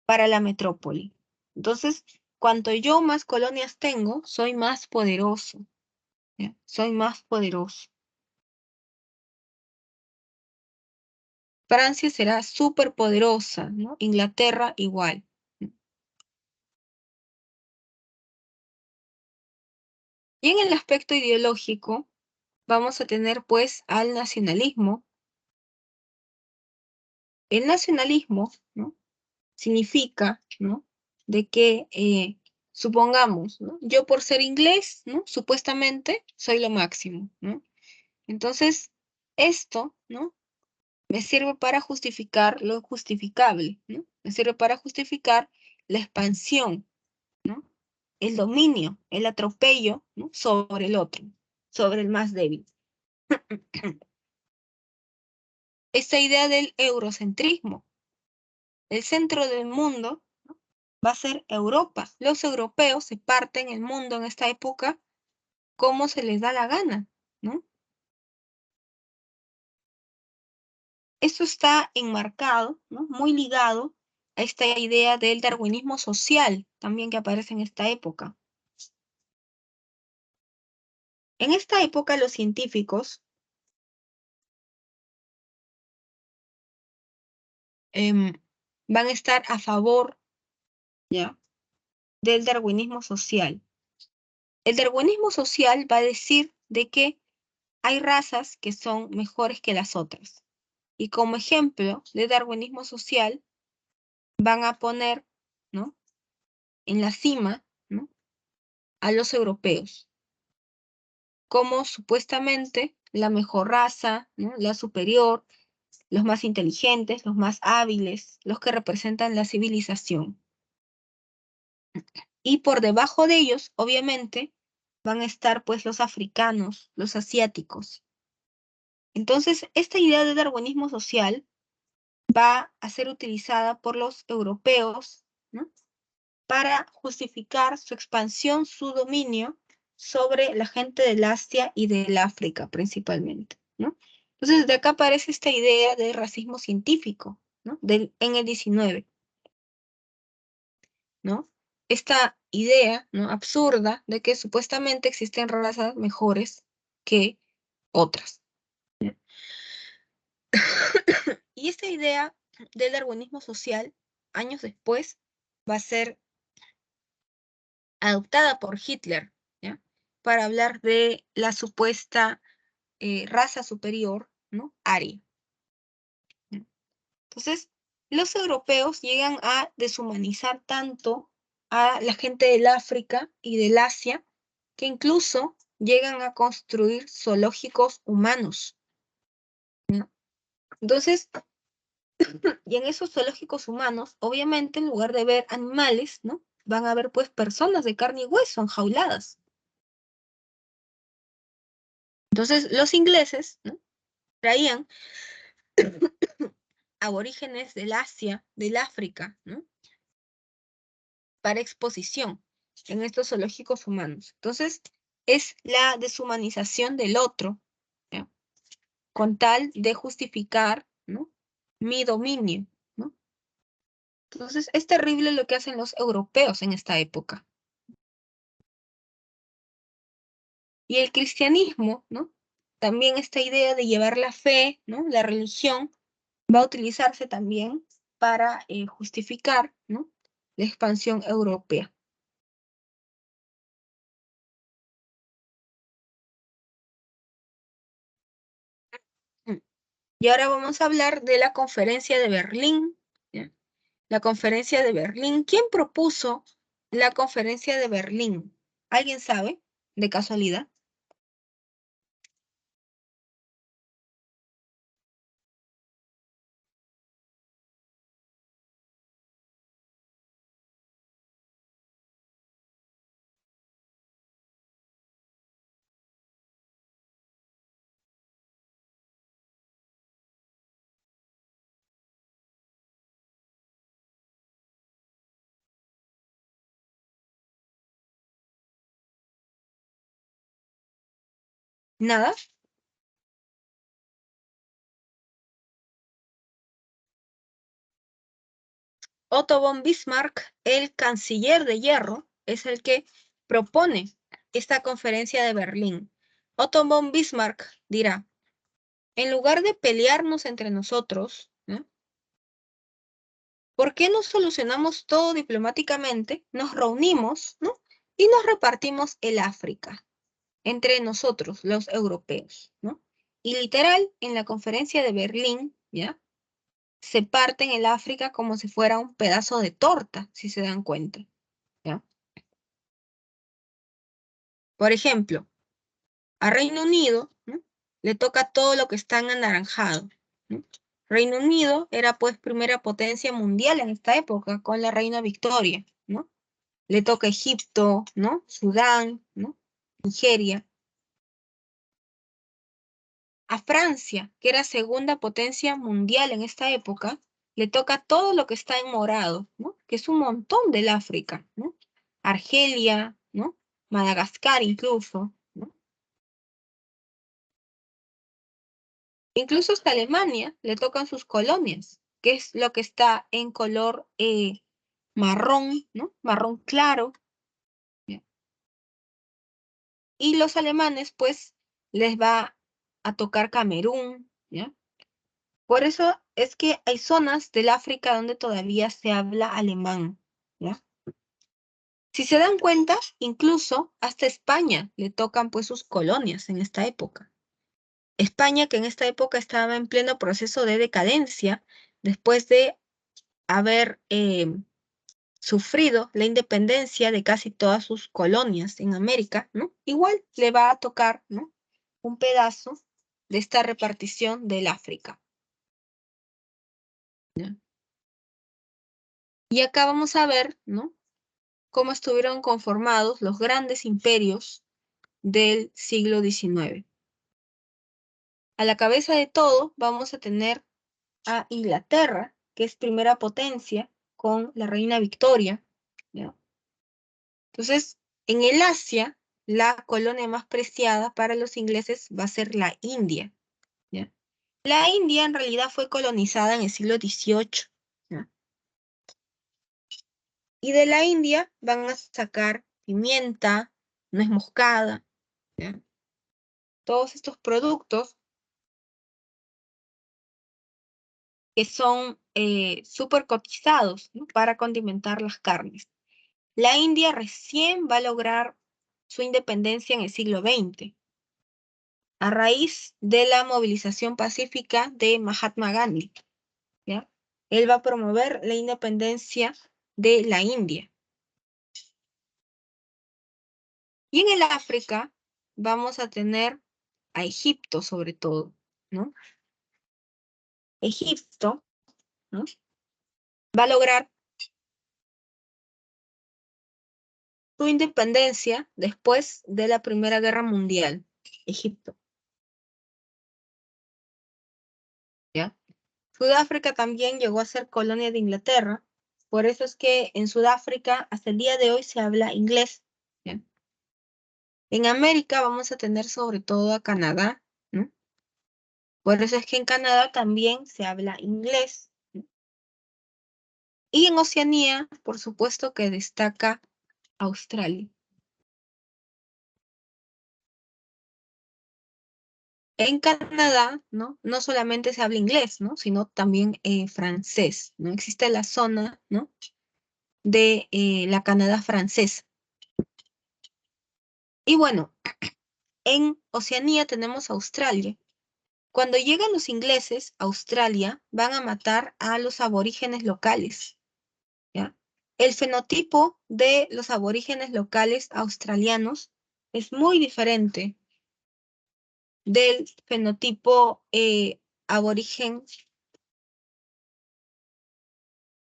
Para la metrópoli. Entonces, cuanto yo más colonias tengo, soy más poderoso, ¿ya? Soy más poderoso. Francia será súper poderosa, ¿no? Inglaterra igual. Y en el aspecto ideológico, vamos a tener pues al nacionalismo. El nacionalismo, ¿no? Significa, ¿no? De que, supongamos, ¿no? Yo por ser inglés, ¿no? Supuestamente soy lo máximo, ¿no? Entonces, esto, ¿no? Me sirve para justificar lo justificable, ¿no? Me sirve para justificar la expansión, ¿no? El dominio, el atropello, ¿no? Sobre el otro, sobre el más débil. Esta idea del eurocentrismo, el centro del mundo, ¿no? Va a ser Europa. Los europeos se parten el mundo en esta época como se les da la gana, ¿no? Esto está enmarcado, ¿no? Muy ligado a esta idea del darwinismo social, también que aparece en esta época. En esta época los científicos van a estar a favor, ¿ya? Del darwinismo social. El darwinismo social va a decir de que hay razas que son mejores que las otras. Y como ejemplo de darwinismo social, van a poner, ¿no? En la cima, ¿no? A los europeos como supuestamente la mejor raza, ¿no? La superior, los más inteligentes, los más hábiles, los que representan la civilización. Y por debajo de ellos, obviamente, van a estar pues los africanos, los asiáticos. Entonces, esta idea de darwinismo social va a ser utilizada por los europeos, ¿no? Para justificar su expansión, su dominio sobre la gente del Asia y del África principalmente, ¿no? Entonces, de acá aparece esta idea de racismo científico, ¿no? En el 19, ¿no? Esta idea, ¿no? Absurda de que supuestamente existen razas mejores que otras. Y esta idea del darwinismo social, años después, va a ser adoptada por Hitler, ¿ya? Para hablar de la supuesta raza superior, ¿no? Aria. ¿Ya? Entonces, los europeos llegan a deshumanizar tanto a la gente del África y del Asia que incluso llegan a construir zoológicos humanos, ¿no? Entonces, y en esos zoológicos humanos, obviamente, en lugar de ver animales, ¿no? Van a ver pues personas de carne y hueso enjauladas. Entonces, los ingleses, ¿no? Traían aborígenes del Asia, del África, ¿no? Para exposición en estos zoológicos humanos. Entonces, es la deshumanización del otro, ¿ya? Con tal de justificar, ¿no? Mi dominio, ¿no? Entonces, es terrible lo que hacen los europeos en esta época. Y el cristianismo, ¿no? También esta idea de llevar la fe, ¿no? La religión va a utilizarse también para justificar, ¿no? La expansión europea. Mm. Y ahora vamos a hablar de la conferencia de Berlín, ¿ya? La conferencia de Berlín. ¿Quién propuso la conferencia de Berlín? ¿Alguien sabe? De casualidad. ¿Nada? Otto von Bismarck, el canciller de hierro, es el que propone esta conferencia de Berlín. Otto von Bismarck dirá, en lugar de pelearnos entre nosotros, ¿no? ¿Por qué no solucionamos todo diplomáticamente? Nos reunimos, ¿no? Y nos repartimos el África entre nosotros, los europeos, ¿no? Y literal, en la conferencia de Berlín, ¿ya? Se parten el África como si fuera un pedazo de torta, si se dan cuenta, ¿ya? Por ejemplo, a Reino Unido, ¿no? Le toca todo lo que está en anaranjado, ¿no? Reino Unido era pues primera potencia mundial en esta época con la reina Victoria, ¿no? Le toca Egipto, ¿no? Sudán, ¿no? Nigeria. A Francia, que era segunda potencia mundial en esta época, le toca todo lo que está en morado, ¿no? Que es un montón del África, ¿no? Argelia, ¿no? Madagascar incluso, ¿no? Incluso hasta Alemania le tocan sus colonias, que es lo que está en color marrón, ¿no? Marrón claro. ¿Ya? Y los alemanes, pues, les va a tocar Camerún, ¿ya? Por eso es que hay zonas del África donde todavía se habla alemán, ¿ya? Si se dan cuenta, incluso hasta España le tocan pues sus colonias en esta época. España, que en esta época estaba en pleno proceso de decadencia, después de haber sufrido la independencia de casi todas sus colonias en América, ¿no? Igual le va a tocar, ¿no? Un pedazo de esta repartición del África. ¿Ya? Y acá vamos a ver, ¿no? Cómo estuvieron conformados los grandes imperios del siglo XIX. A la cabeza de todo vamos a tener a Inglaterra, que es primera potencia con la reina Victoria, ¿ya? Entonces, en el Asia, la colonia más preciada para los ingleses va a ser la India, ¿ya? La India en realidad fue colonizada en el siglo XVIII, ¿ya? Y de la India van a sacar pimienta, nuez moscada, ¿ya? Todos estos productos que son súper cotizados, ¿no? Para condimentar las carnes. La India recién va a lograr su independencia en el siglo XX, a raíz de la movilización pacífica de Mahatma Gandhi, ¿ya? Él va a promover la independencia de la India. Y en el África vamos a tener a Egipto sobre todo, ¿no? Egipto, ¿no? Va a lograr su independencia después de la Primera Guerra Mundial, Egipto, ¿ya? Sudáfrica también llegó a ser colonia de Inglaterra, por eso es que en Sudáfrica hasta el día de hoy se habla inglés, ¿ya? En América vamos a tener sobre todo a Canadá, ¿no? Por eso es que en Canadá también se habla inglés, ¿no? Y en Oceanía, por supuesto que destaca Australia. En Canadá, ¿no? No solamente se habla inglés, ¿no? Sino también francés, ¿no? Existe la zona, ¿no? De la Canadá francesa. Y bueno, en Oceanía tenemos Australia. Cuando llegan los ingleses a Australia, van a matar a los aborígenes locales, ¿ya? El fenotipo de los aborígenes locales australianos es muy diferente del fenotipo aborigen,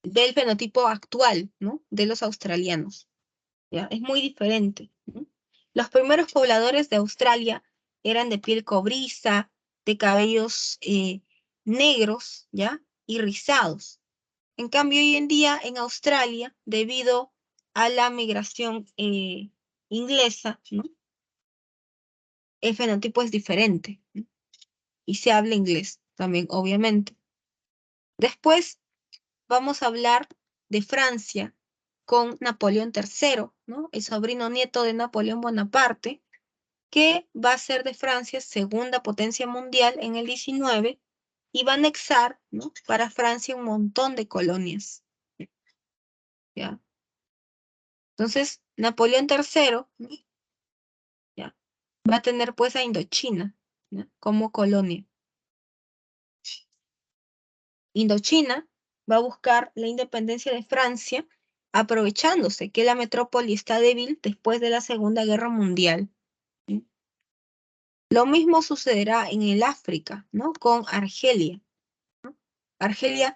del fenotipo actual, ¿no? De los australianos, ¿ya? Es muy diferente, ¿no? Los primeros pobladores de Australia eran de piel cobriza, de cabellos negros, ¿ya? Y rizados. En cambio, hoy en día en Australia, debido a la migración inglesa, ¿no? El fenotipo es diferente, ¿no? Y se habla inglés también, obviamente. Después vamos a hablar de Francia con Napoleón III, ¿no? El sobrino nieto de Napoleón Bonaparte, que va a ser de Francia segunda potencia mundial en el 19 y va a anexar, ¿no? Para Francia un montón de colonias, ¿ya? Entonces, Napoleón III, ¿no? ¿Ya? Va a tener pues a Indochina, ¿no? Como colonia. Indochina va a buscar la independencia de Francia, aprovechándose que la metrópoli está débil después de la Segunda Guerra Mundial. ¿Sí? Lo mismo sucederá en el África, ¿no? Con Argelia. Argelia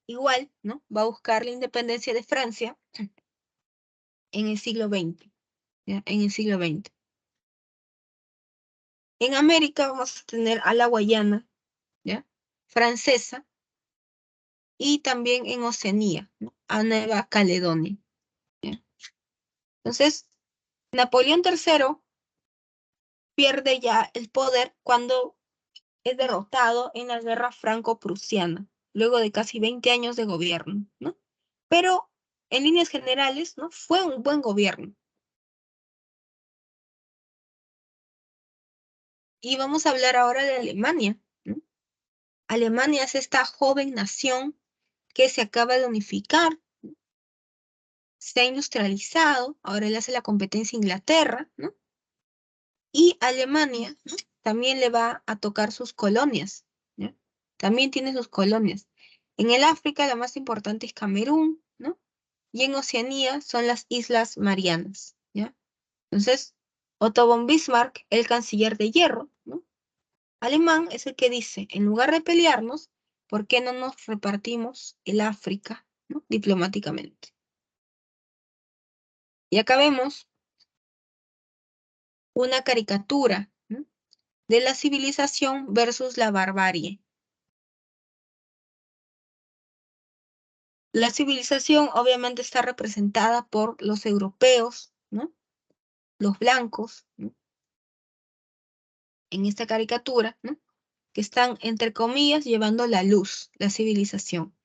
igual, ¿no? Va a buscar la independencia de Francia en el siglo XX, ¿ya? En el siglo XX. En América vamos a tener a la Guayana, ¿ya? Francesa, y también en Oceanía, ¿no? A Nueva Caledonia, ¿ya? Entonces, Napoleón III pierde ya el poder cuando es derrotado en la guerra franco-prusiana, luego de casi 20 años de gobierno, ¿no? Pero en líneas generales, ¿no? Fue un buen gobierno. Y vamos a hablar ahora de Alemania, ¿no? Alemania es esta joven nación que se acaba de unificar, se ha industrializado, ahora le hace la competencia a Inglaterra, ¿no? Y Alemania, ¿no? También le va a tocar sus colonias, ¿ya? También tiene sus colonias. En el África la más importante es Camerún, ¿no? Y en Oceanía son las Islas Marianas, ¿ya? Entonces, Otto von Bismarck, el canciller de hierro, ¿no? Alemán, es el que dice, en lugar de pelearnos, ¿por qué no nos repartimos el África, ¿no? Diplomáticamente? Y acá vemos una caricatura, ¿no? De la civilización versus la barbarie. La civilización obviamente está representada por los europeos, ¿no? Los blancos, ¿no? En esta caricatura, ¿no? Que están, entre comillas, llevando la luz, la civilización,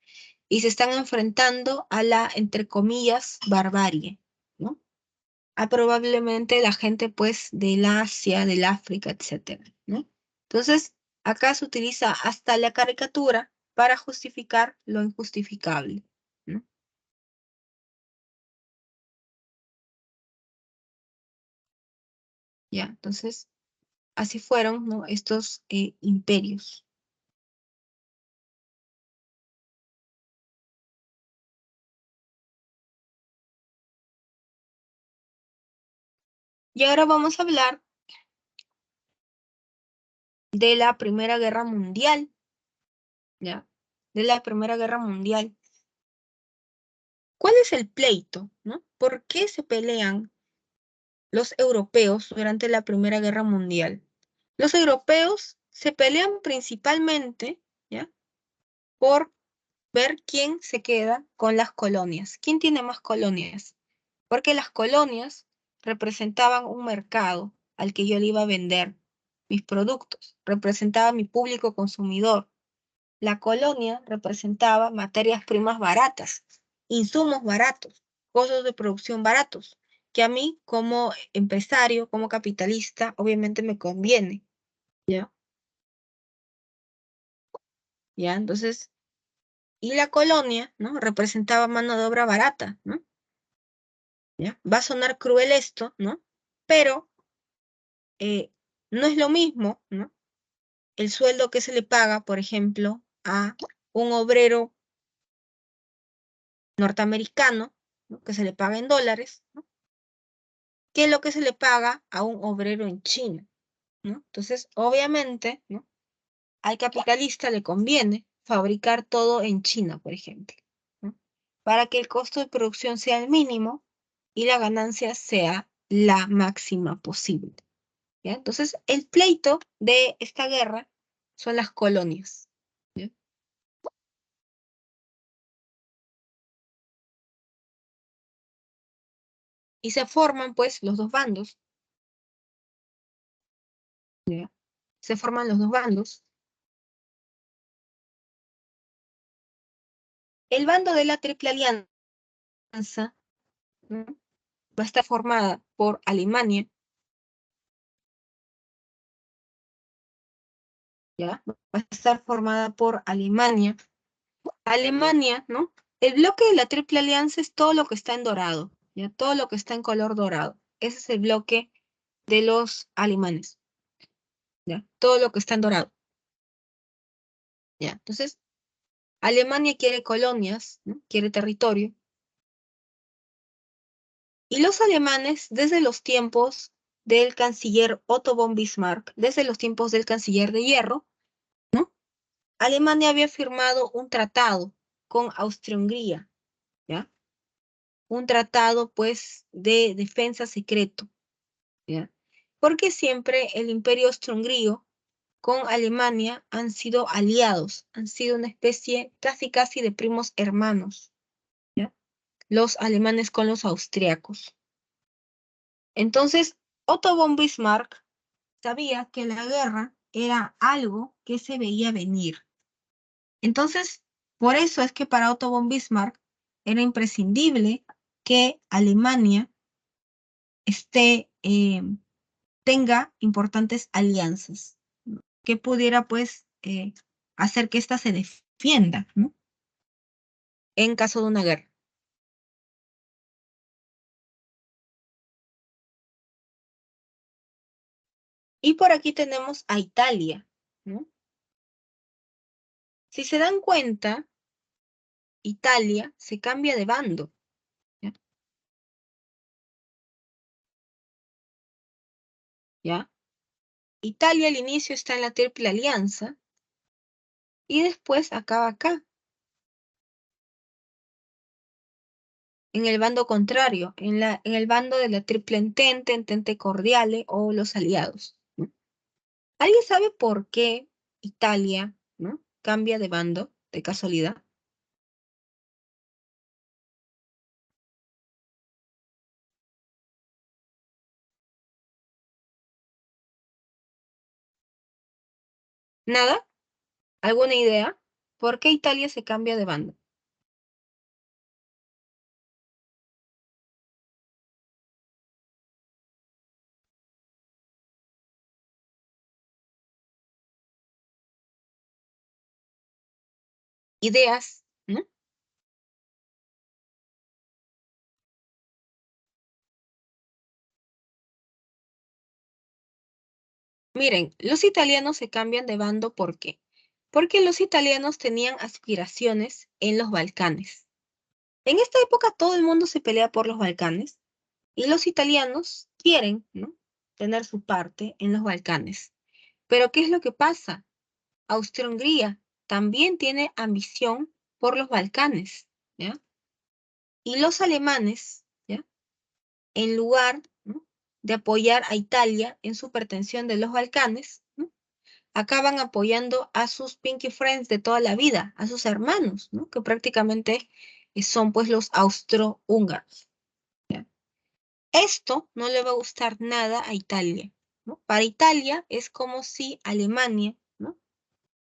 y se están enfrentando a la, entre comillas, barbarie, ¿no? A probablemente la gente, pues, del Asia, del África, etcétera, ¿no? Entonces, acá se utiliza hasta la caricatura para justificar lo injustificable, ¿no? Ya, entonces, así fueron, ¿no? Estos imperios. Y ahora vamos a hablar de la Primera Guerra Mundial, ¿ya? De la Primera Guerra Mundial. ¿Cuál es el pleito, no? ¿Por qué se pelean los europeos durante la Primera Guerra Mundial? Los europeos se pelean principalmente, ¿ya? Por ver quién se queda con las colonias. ¿Quién tiene más colonias? Porque las colonias representaban un mercado al que yo le iba a vender mis productos, representaba mi público consumidor. La colonia representaba materias primas baratas, insumos baratos, costos de producción baratos. que a mí como empresario, como capitalista, obviamente me conviene, ¿ya? ¿Ya? Entonces, y la colonia, ¿no? Representaba mano de obra barata, ¿no? ¿Ya? Va a sonar cruel esto, ¿no? Pero no es lo mismo, ¿no? El sueldo que se le paga, por ejemplo, a un obrero norteamericano, ¿no? Que se le paga en dólares, ¿no? Que lo que se le paga a un obrero en China, ¿no? Entonces, obviamente, ¿no? Al capitalista le conviene fabricar todo en China, por ejemplo, ¿no? Para que el costo de producción sea el mínimo y la ganancia sea la máxima posible, ¿ya? Entonces, el pleito de esta guerra son las colonias, ¿ya? Y se forman, pues, los dos bandos, ¿ya? Se forman los dos bandos. El bando de la Triple Alianza, ¿no? Va a estar formada por Alemania, ¿ya? Va a estar formada por Alemania. Alemania, ¿no? El bloque de la Triple Alianza es todo lo que está en dorado, ¿ya? Todo lo que está en color dorado. Ese es el bloque de los alemanes, ¿ya? Todo lo que está en dorado, ¿ya? Entonces, Alemania quiere colonias, ¿no? Quiere territorio. Y los alemanes, desde los tiempos del canciller Otto von Bismarck, desde los tiempos del canciller de hierro, ¿no? Alemania había firmado un tratado con Austria-Hungría, ¿ya? Un tratado, pues, de defensa secreto, ¿ya? Porque siempre el Imperio Austrohúngaro con Alemania han sido aliados, han sido una especie casi casi de primos hermanos, ¿ya? Los alemanes con los austriacos. Entonces, Otto von Bismarck sabía que la guerra era algo que se veía venir. Entonces, por eso es que para Otto von Bismarck era imprescindible que Alemania tenga importantes alianzas, ¿no? Que pudiera, pues, hacer que ésta se defienda, ¿no? En caso de una guerra. Y por aquí tenemos a Italia, ¿no? Si se dan cuenta, Italia se cambia de bando, ¿ya? ¿Ya? Italia al inicio está en la Triple Alianza y después acaba acá, en el bando contrario, en el bando de la Triple Entente, Entente Cordiale o los aliados, ¿no? ¿Alguien sabe por qué Italia, ¿no? Cambia de bando, de casualidad? ¿Nada? ¿Alguna idea? ¿Por qué Italia se cambia de bando? Ideas, ¿no? Miren, los italianos se cambian de bando, ¿por qué? Porque los italianos tenían aspiraciones en los Balcanes. En esta época todo el mundo se pelea por los Balcanes y los italianos quieren, ¿no? Tener su parte en los Balcanes. Pero ¿qué es lo que pasa? Austria-Hungría también tiene ambición por los Balcanes, ¿ya? Y los alemanes, ¿ya? En lugar, ¿no? de apoyar a Italia en su pretensión de los Balcanes, ¿no? Acaban apoyando a sus Pinky Friends de toda la vida, a sus hermanos, ¿no? Que prácticamente son pues los austrohúngaros, ¿ya? Esto no le va a gustar nada a Italia, ¿no? Para Italia es como si Alemania, ¿no?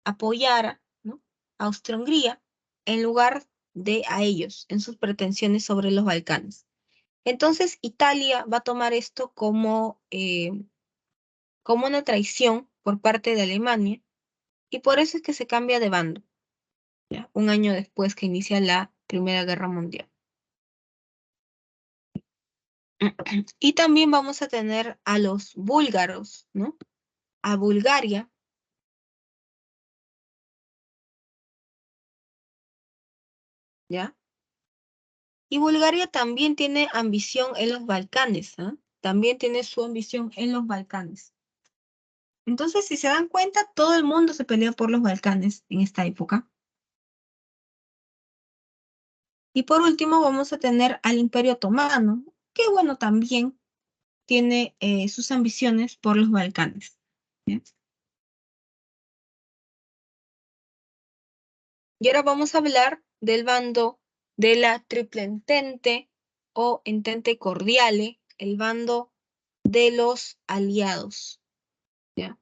apoyara, ¿no? a Austria-Hungría en lugar de a ellos en sus pretensiones sobre los Balcanes. Entonces Italia va a tomar esto como una traición por parte de Alemania, y por eso es que se cambia de bando, ¿ya? Un año después que inicia la Primera Guerra Mundial. Y también vamos a tener a los búlgaros, ¿no? A Bulgaria, ¿ya? Y Bulgaria también tiene ambición en los Balcanes, ¿ah? También tiene su ambición en los Balcanes. Entonces, si se dan cuenta, todo el mundo se pelea por los Balcanes en esta época. Y por último, vamos a tener al Imperio Otomano, que bueno, también tiene sus ambiciones por los Balcanes. ¿Ya? Y ahora vamos a hablar del bando de la Triple Entente o Entente Cordiale, el bando de los aliados. ¿Ya?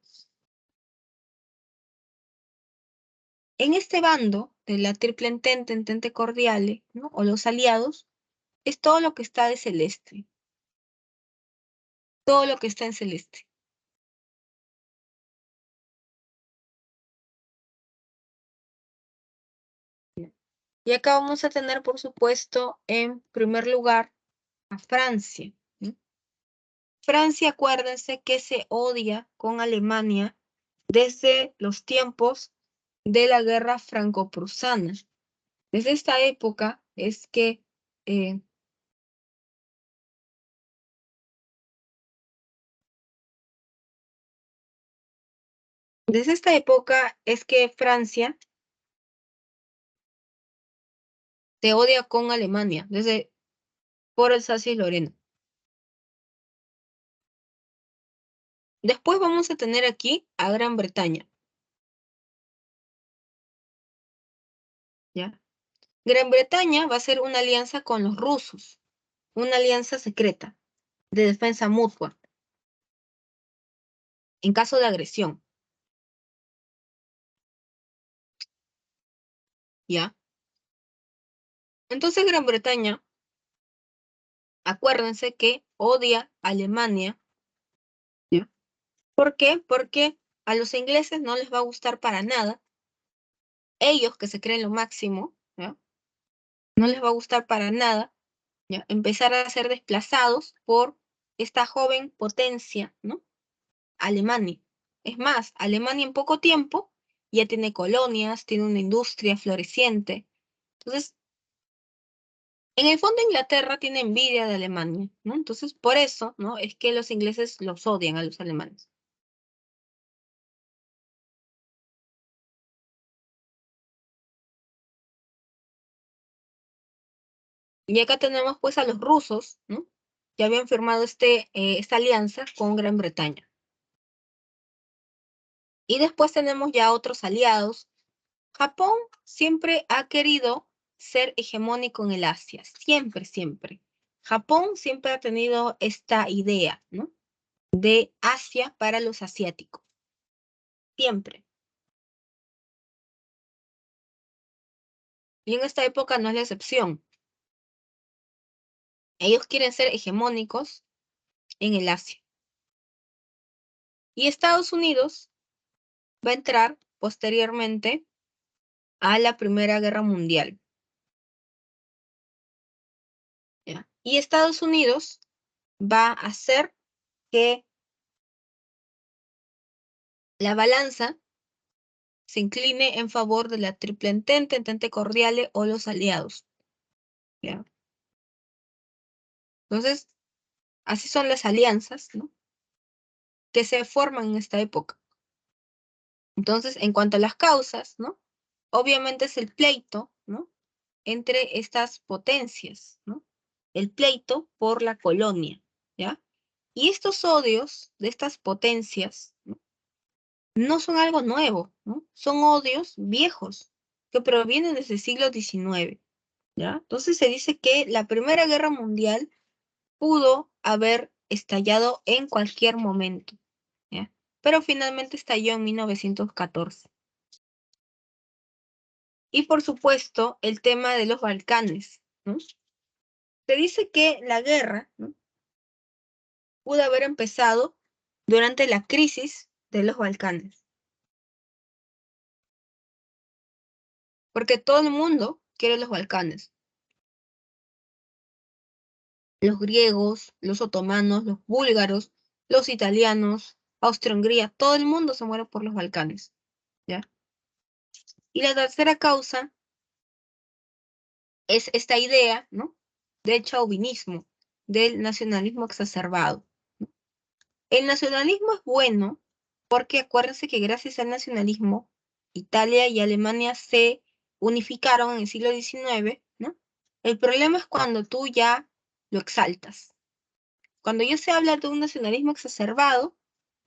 En este bando de la Triple Entente, Entente Cordiale, ¿no? O los aliados, es todo lo que está de celeste, todo lo que está en celeste. Y acá vamos a tener, por supuesto, en primer lugar a Francia. ¿Sí? Francia, acuérdense que se odia con Alemania desde los tiempos de la guerra franco-prusana. Desde esta época es que eh, Francia se odia con Alemania, desde por Alsacia y Lorena. Después vamos a tener aquí a Gran Bretaña, ¿ya? Gran Bretaña va a ser una alianza con los rusos, una alianza secreta de defensa mutua en caso de agresión, ¿ya? Entonces Gran Bretaña, acuérdense que odia a Alemania, ¿ya? ¿Por qué? Porque a los ingleses no les va a gustar para nada, ellos que se creen lo máximo, ¿ya? No les va a gustar para nada, ¿ya? Empezar a ser desplazados por esta joven potencia, ¿no? Alemania. Es más, Alemania en poco tiempo ya tiene colonias, tiene una industria floreciente. Entonces, en el fondo Inglaterra tiene envidia de Alemania, ¿no? Entonces, por eso, ¿no? Es que los ingleses los odian a los alemanes. Y acá tenemos pues a los rusos, ¿no? Que habían firmado esta alianza con Gran Bretaña. Y después tenemos ya otros aliados. Japón siempre ha querido ser hegemónico en el Asia, siempre, siempre. Japón siempre ha tenido esta idea, ¿no? De Asia para los asiáticos, siempre. Y en esta época no es la excepción. Ellos quieren ser hegemónicos en el Asia. Y Estados Unidos va a entrar posteriormente a la Primera Guerra Mundial. ¿Ya? Y Estados Unidos va a hacer que la balanza se incline en favor de la Triple Entente, Entente Cordiale o los aliados. ¿Ya? Entonces, así son las alianzas, ¿no? Que se forman en esta época. Entonces, en cuanto a las causas, ¿no? Obviamente es el pleito, ¿no? Entre estas potencias, ¿no? El pleito por la colonia, ¿ya? Y estos odios de estas potencias, ¿no? No son algo nuevo, ¿no? Son odios viejos que provienen desde el siglo XIX, ¿ya? Entonces se dice que la Primera Guerra Mundial pudo haber estallado en cualquier momento, ¿ya? Pero finalmente estalló en 1914. Y por supuesto, el tema de los Balcanes, ¿no? Se dice que la guerra, ¿no?, pudo haber empezado durante la crisis de los Balcanes, porque todo el mundo quiere los Balcanes. Los griegos, los otomanos, los búlgaros, los italianos, Austria-Hungría, todo el mundo se muere por los Balcanes, ¿ya? Y la tercera causa es esta idea, ¿no?, del chauvinismo, del nacionalismo exacerbado. El nacionalismo es bueno porque acuérdense que gracias al nacionalismo, Italia y Alemania se unificaron en el siglo XIX, ¿no? El problema es cuando tú ya lo exaltas. Cuando ya se habla de un nacionalismo exacerbado,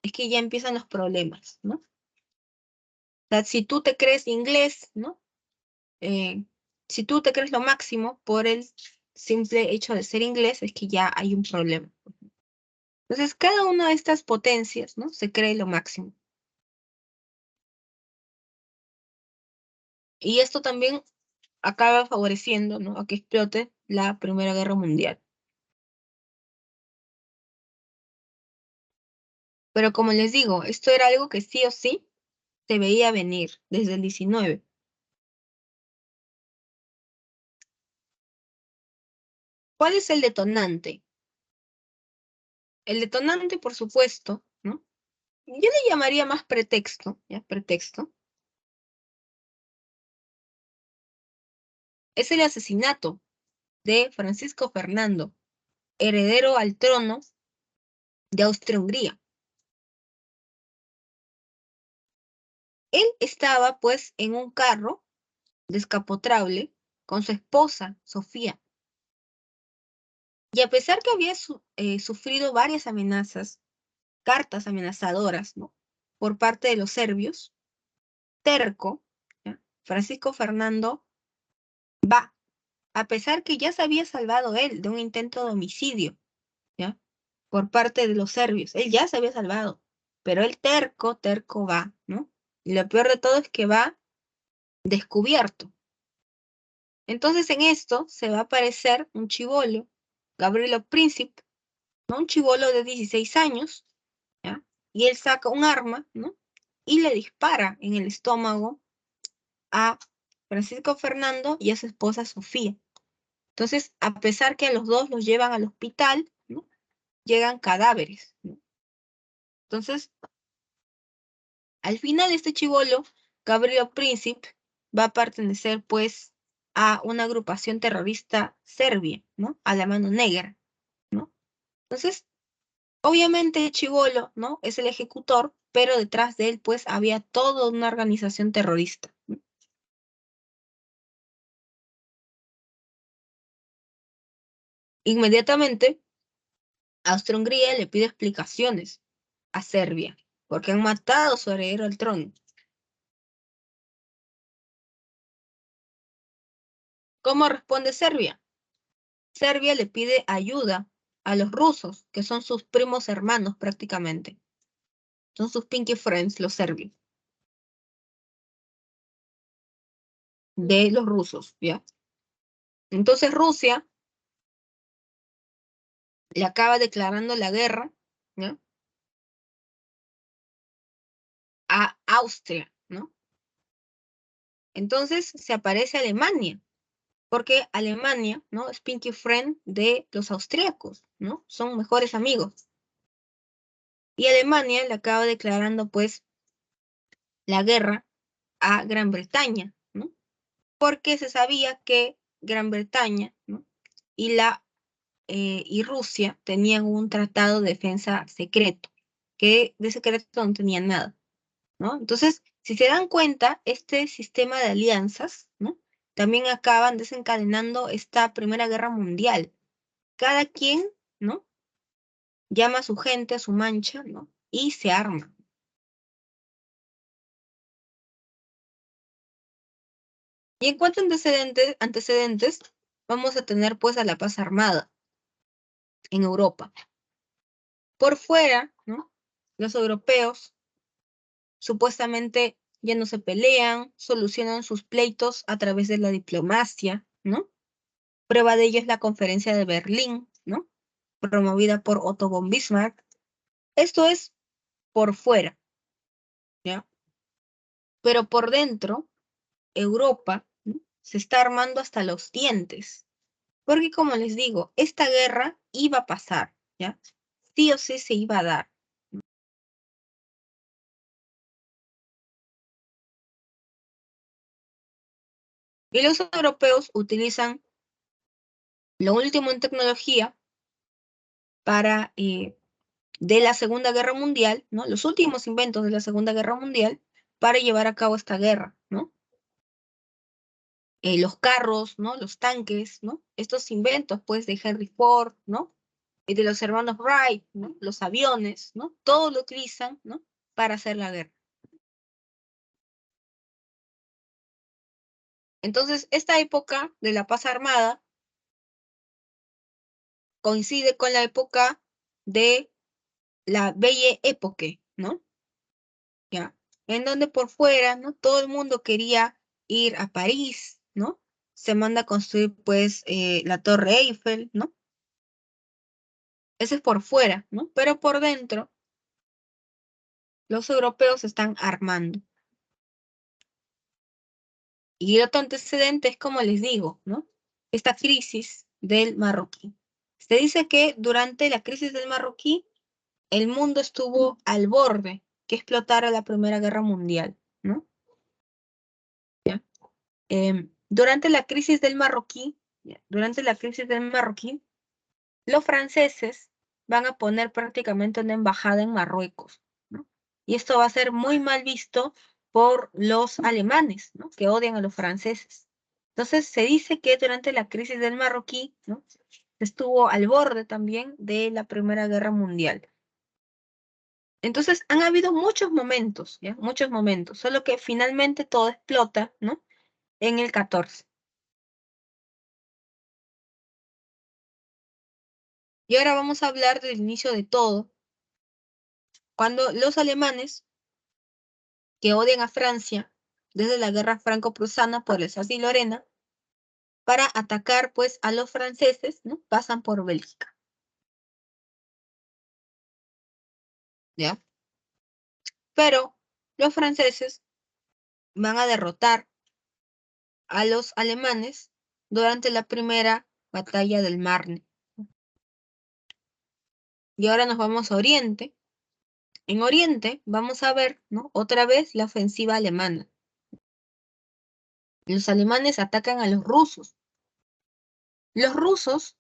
es que ya empiezan los problemas, ¿no? O sea, si tú te crees inglés, ¿no? Si tú te crees lo máximo por el simple hecho de ser inglés, es que ya hay un problema. Entonces, cada una de estas potencias, ¿no?, se cree lo máximo. Y esto también acaba favoreciendo, ¿no?, a que explote la Primera Guerra Mundial. Pero como les digo, esto era algo que sí o sí se veía venir desde el 19. ¿Cuál es el detonante? El detonante, por supuesto, ¿no?, yo le llamaría más pretexto, ¿ya? Pretexto. Es el asesinato de Francisco Fernando, heredero al trono de Austria-Hungría. Él estaba, pues, en un carro descapotable con su esposa, Sofía. Y a pesar que había sufrido varias amenazas, cartas amenazadoras, ¿no?, por parte de los serbios, terco, ¿ya?, Francisco Fernando va, a pesar que ya se había salvado él de un intento de homicidio, ¿ya?, por parte de los serbios. Él ya se había salvado, pero él terco va, ¿no? Y lo peor de todo es que va descubierto. Entonces en esto se va a aparecer un chibolo, Gabrielo Príncipe, ¿no?, un chibolo de 16 años, ¿ya? Y él saca un arma, ¿no?, y le dispara en el estómago a Francisco Fernando y a su esposa Sofía. Entonces, a pesar que a los dos los llevan al hospital, ¿no?, llegan cadáveres, ¿no? Entonces, al final este chibolo, Gabriel Príncipe, va a pertenecer pues a una agrupación terrorista serbia, ¿no?, a la Mano Negra, ¿no? Entonces, obviamente chibolo, ¿no?, es el ejecutor, pero detrás de él pues había toda una organización terrorista, ¿no? Inmediatamente, Austria-Hungría le pide explicaciones a Serbia, porque han matado a su heredero al trono. ¿Cómo responde Serbia? Serbia le pide ayuda a los rusos, que son sus primos hermanos prácticamente. Son sus pinky friends, los serbios, de los rusos, ¿ya? Entonces Rusia le acaba declarando la guerra, ¿ya?, a Austria, ¿no? Entonces se aparece Alemania, porque Alemania, ¿no?, es pinky friend de los austríacos, ¿no? Son mejores amigos. Y Alemania le acaba declarando, pues, la guerra a Gran Bretaña, ¿no? Porque se sabía que Gran Bretaña, ¿no?, y, y Rusia tenían un tratado de defensa secreto, que de secreto no tenían nada, ¿no? Entonces, si se dan cuenta, este sistema de alianzas, ¿no?, también acaban desencadenando esta Primera Guerra Mundial. Cada quien, ¿no?, llama a su gente, a su mancha, ¿no?, y se arma. Y en cuanto a antecedentes, vamos a tener pues a la paz armada en Europa. Por fuera, ¿no?, los europeos supuestamente ya no se pelean, solucionan sus pleitos a través de la diplomacia, ¿no? Prueba de ello es la conferencia de Berlín, ¿no? Promovida por Otto von Bismarck. Esto es por fuera, ¿ya? Pero por dentro, Europa, ¿no?, se está armando hasta los dientes. Porque como les digo, esta guerra iba a pasar, ¿ya? Sí o sí se iba a dar. Y los europeos utilizan lo último en tecnología para, de la Segunda Guerra Mundial, ¿no? Los últimos inventos de la Segunda Guerra Mundial para llevar a cabo esta guerra, ¿no? Los carros, ¿no? Los tanques, ¿no? Estos inventos, pues, de Henry Ford, ¿no? Y de los hermanos Wright, ¿no? Los aviones, ¿no? Todo lo utilizan, ¿no? Para hacer la guerra. Entonces, esta época de la paz armada coincide con la época de la Belle Époque, ¿no? ¿Ya? En donde por fuera, ¿no? Todo el mundo quería ir a París, ¿no? Se manda a construir, pues, la Torre Eiffel, ¿no? Ese es por fuera, ¿no? Pero por dentro, los europeos se están armando. Y el otro antecedente es, como les digo, ¿no? Esta crisis del marroquí. Se dice que durante la crisis del marroquí, el mundo estuvo al borde que explotara la Primera Guerra Mundial, ¿no? ¿Ya? Durante la crisis del marroquí, los franceses van a poner prácticamente una embajada en Marruecos, ¿no? Y esto va a ser muy mal visto por los alemanes, ¿no? Que odian a los franceses. Entonces se dice que durante la crisis del marroquí, ¿no?, estuvo al borde también de la Primera Guerra Mundial. Entonces han habido muchos momentos, ¿ya? Muchos momentos, solo que finalmente todo explota, ¿no?, en el 14. Y ahora vamos a hablar del inicio de todo, cuando los alemanes, que odian a Francia desde la guerra franco-prusiana por Alsacia y Lorena, para atacar, pues, a los franceses, ¿no?, pasan por Bélgica, ¿ya? Pero los franceses van a derrotar a los alemanes durante la primera batalla del Marne. Y ahora nos vamos a Oriente. En Oriente vamos a ver, ¿no?, otra vez la ofensiva alemana. Los alemanes atacan a los rusos. Los rusos,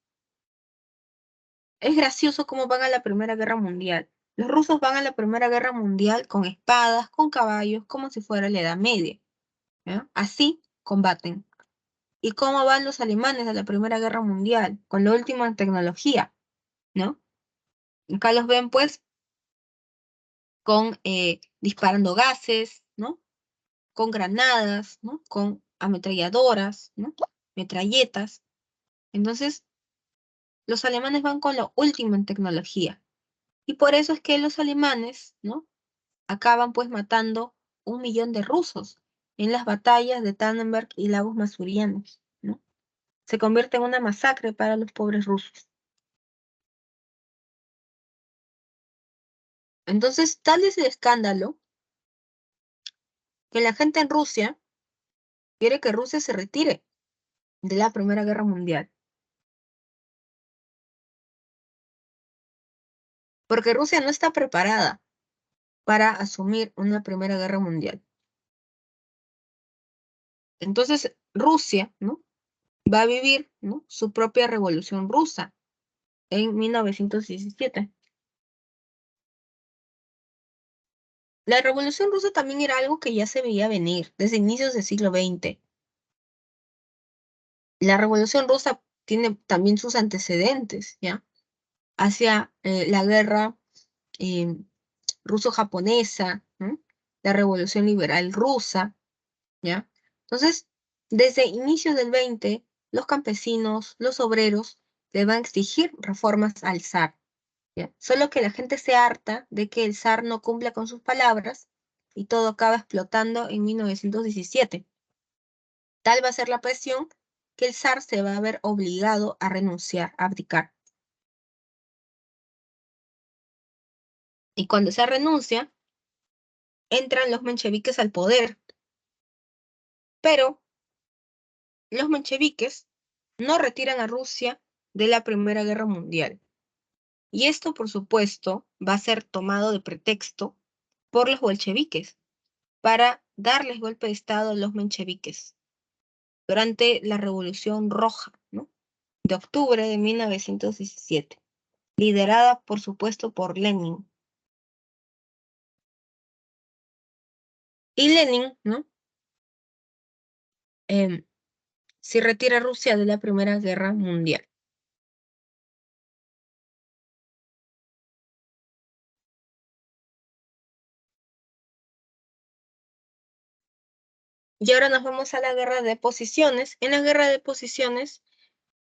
es gracioso cómo van a la Primera Guerra Mundial. Los rusos van a la Primera Guerra Mundial con espadas, con caballos, como si fuera la Edad Media, ¿ya? Así combaten. ¿Y cómo van los alemanes a la Primera Guerra Mundial? Con lo último en tecnología, ¿no? Acá los ven, pues, con disparando gases, ¿no?, con granadas, ¿no?, con ametralladoras, ¿no?, metralletas. Entonces, los alemanes van con lo último en tecnología. Y por eso es que los alemanes, ¿no?, acaban, pues, matando 1 millón de rusos en las batallas de Tannenberg y Lagos Masurianos, ¿no? Se convierte en una masacre para los pobres rusos. Entonces, tal es el escándalo que la gente en Rusia quiere que Rusia se retire de la Primera Guerra Mundial. Porque Rusia no está preparada para asumir una Primera Guerra Mundial. Entonces, Rusia, ¿no?, va a vivir, ¿no?, su propia revolución rusa en 1917. La revolución rusa también era algo que ya se veía venir desde inicios del siglo XX. La revolución rusa tiene también sus antecedentes, ¿ya?, hacia la guerra eh, ruso-japonesa, ¿no?, la revolución liberal rusa, ¿ya? Entonces, desde inicios del 20, los campesinos, los obreros, le van a exigir reformas al zar, ¿ya? Solo que la gente se harta de que el zar no cumpla con sus palabras y todo acaba explotando en 1917. Tal va a ser la presión que el zar se va a ver obligado a renunciar, a abdicar. Y cuando se renuncia, entran los mencheviques al poder. Pero los mencheviques no retiran a Rusia de la Primera Guerra Mundial. Y esto, por supuesto, va a ser tomado de pretexto por los bolcheviques para darles golpe de estado a los mencheviques durante la Revolución Roja, ¿no? De octubre de 1917, liderada, por supuesto, por Lenin. Y Lenin, ¿no? Se retira a Rusia de la Primera Guerra Mundial. Y ahora nos vamos a la guerra de posiciones. En la guerra de posiciones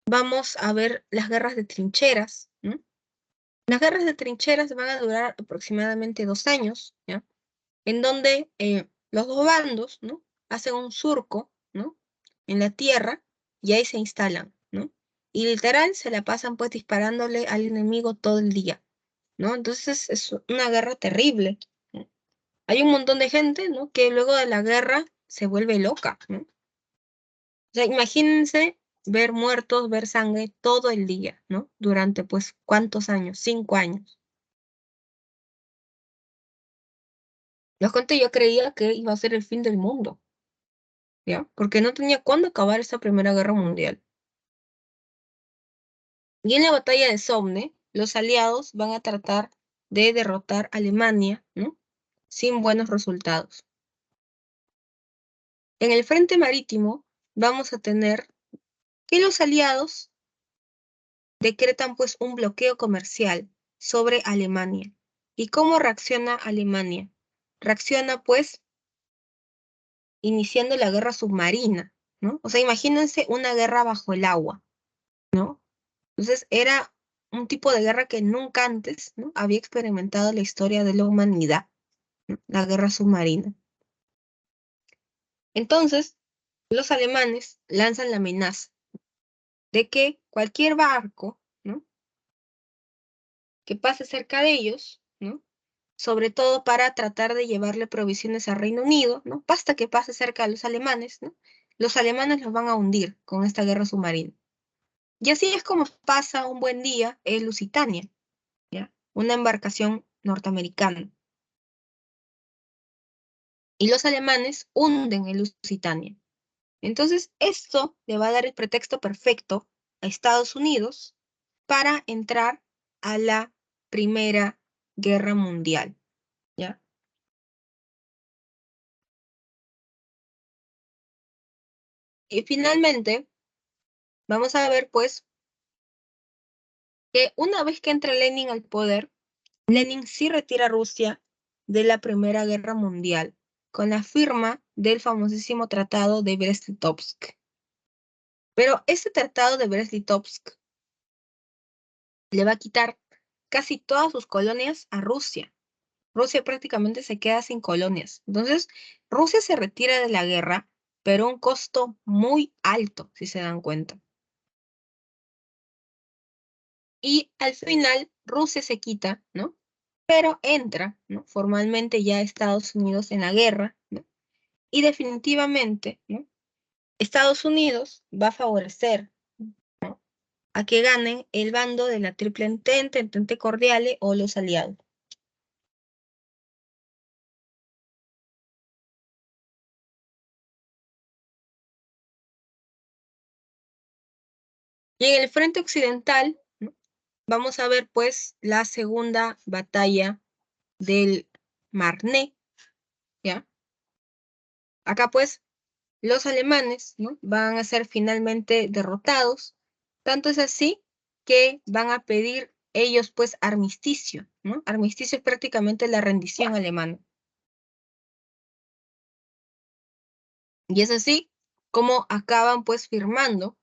vamos a ver las guerras de trincheras, ¿no? Las guerras de trincheras van a durar aproximadamente 2 años, ¿ya? En donde los dos bandos, ¿no? Hacen un surco, ¿no? En la tierra y ahí se instalan, ¿no? Y literal se la pasan pues disparándole al enemigo todo el día, ¿no? Entonces es una guerra terrible, ¿no? Hay un montón de gente, ¿no? Que luego de la guerra se vuelve loca, ¿no? O sea, imagínense ver muertos, ver sangre todo el día, ¿no? Durante pues, ¿cuántos años? 5 años. Les conté, yo creía que iba a ser el fin del mundo, ¿ya? Porque no tenía cuándo acabar esa Primera Guerra Mundial. Y en la batalla de Somme, los aliados van a tratar de derrotar a Alemania, ¿no? Sin buenos resultados. En el frente marítimo vamos a tener que los aliados decretan pues un bloqueo comercial sobre Alemania. ¿Y cómo reacciona Alemania? Reacciona pues iniciando la guerra submarina, ¿no? O sea, imagínense una guerra bajo el agua, ¿no? Entonces era un tipo de guerra que nunca antes, ¿no? Había experimentado la historia de la humanidad, ¿no? La guerra submarina. Entonces, los alemanes lanzan la amenaza de que cualquier barco, ¿no? Que pase cerca de ellos, ¿no? Sobre todo para tratar de llevarle provisiones al Reino Unido, ¿no? Basta que pase cerca de los alemanes, ¿no? Los alemanes los van a hundir con esta guerra submarina. Y así es como pasa un buen día en Lusitania, ¿ya? Una embarcación norteamericana. Y los alemanes hunden el Lusitania. Entonces, esto le va a dar el pretexto perfecto a Estados Unidos para entrar a la Primera Guerra Mundial, ¿ya? Y finalmente, vamos a ver, pues, que una vez que entra Lenin al poder, Lenin sí retira a Rusia de la Primera Guerra Mundial con la firma del famosísimo Tratado de Brest-Litovsk. Pero este Tratado de Brest-Litovsk le va a quitar casi todas sus colonias a Rusia. Rusia prácticamente se queda sin colonias. Entonces, Rusia se retira de la guerra, pero a un costo muy alto, si se dan cuenta. Y al final, Rusia se quita, ¿no? Pero entra, ¿no? Formalmente ya Estados Unidos en la guerra, ¿no? Y definitivamente, ¿no? Estados Unidos va a favorecer, ¿no? A que ganen el bando de la Triple Entente, Entente Cordiale o los aliados. Y en el frente occidental, ¿no? Vamos a ver pues la segunda batalla del Marne, ¿ya? Acá pues los alemanes, ¿no? Van a ser finalmente derrotados, tanto es así que van a pedir ellos pues armisticio, ¿no? Armisticio es prácticamente la rendición alemana. Y es así como acaban pues firmando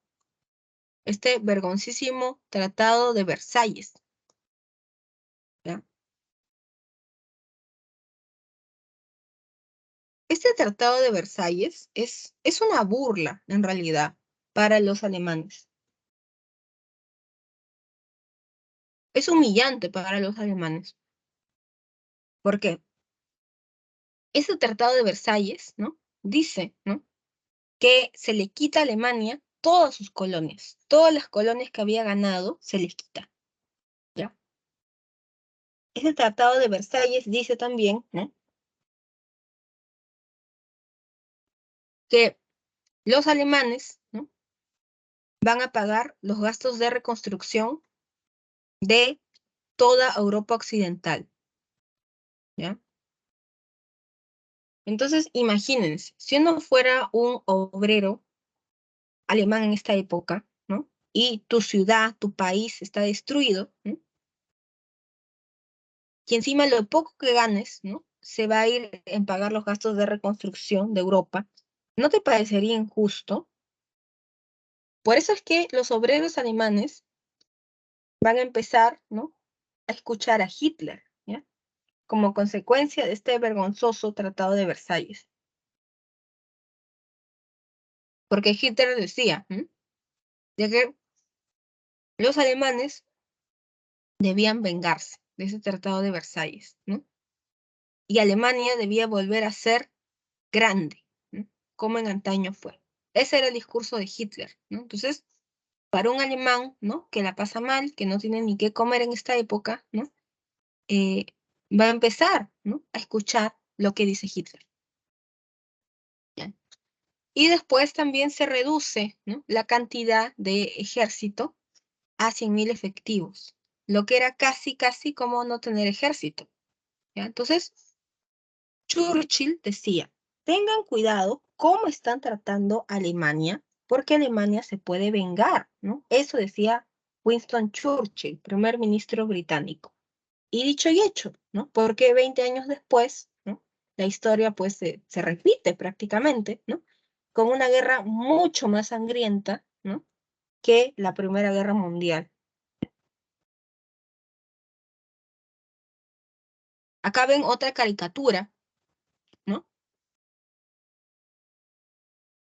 este vergonzísimo Tratado de Versalles, ¿ya? Este Tratado de Versalles es una burla, en realidad. para los alemanes. Es humillante para los alemanes. ¿Por qué? Ese tratado de Versalles, ¿no? Dice, ¿no? Que se le quita a Alemania todas sus colonias. Todas las colonias que había ganado se les quita. ¿Ya? Ese tratado de Versalles dice también, ¿no? Que los alemanes, ¿no? Van a pagar los gastos de reconstrucción de toda Europa Occidental. ¿Ya? Entonces, imagínense, si uno fuera un obrero alemán en esta época, ¿no? Y tu ciudad, tu país está destruido, ¿no? Y encima lo poco que ganes, ¿no? Se va a ir en pagar los gastos de reconstrucción de Europa. ¿No te parecería injusto? Por eso es que los obreros alemanes van a empezar, ¿no? A escuchar a Hitler, ¿ya? Como consecuencia de este vergonzoso Tratado de Versalles. Porque Hitler decía, ¿no? De que los alemanes debían vengarse de ese Tratado de Versalles, ¿no? Y Alemania debía volver a ser grande, ¿no? Como en antaño fue. Ese era el discurso de Hitler, ¿no? Entonces, para un alemán, ¿no? Que la pasa mal, que no tiene ni qué comer en esta época, ¿no? Eh, Va a empezar, ¿no? A escuchar lo que dice Hitler. ¿Ya? Y después también se reduce, ¿no? La cantidad de ejército a 100.000 efectivos, lo que era casi, casi como no tener ejército. ¿Ya? Entonces, Churchill decía, tengan cuidado cómo están tratando a Alemania, porque Alemania se puede vengar, ¿no? Eso decía Winston Churchill, primer ministro británico. Y dicho y hecho, ¿no? Porque 20 años después, ¿no? La historia pues se repite prácticamente, ¿no? Con una guerra mucho más sangrienta, ¿no? Que la Primera Guerra Mundial. Acá ven otra caricatura, ¿no?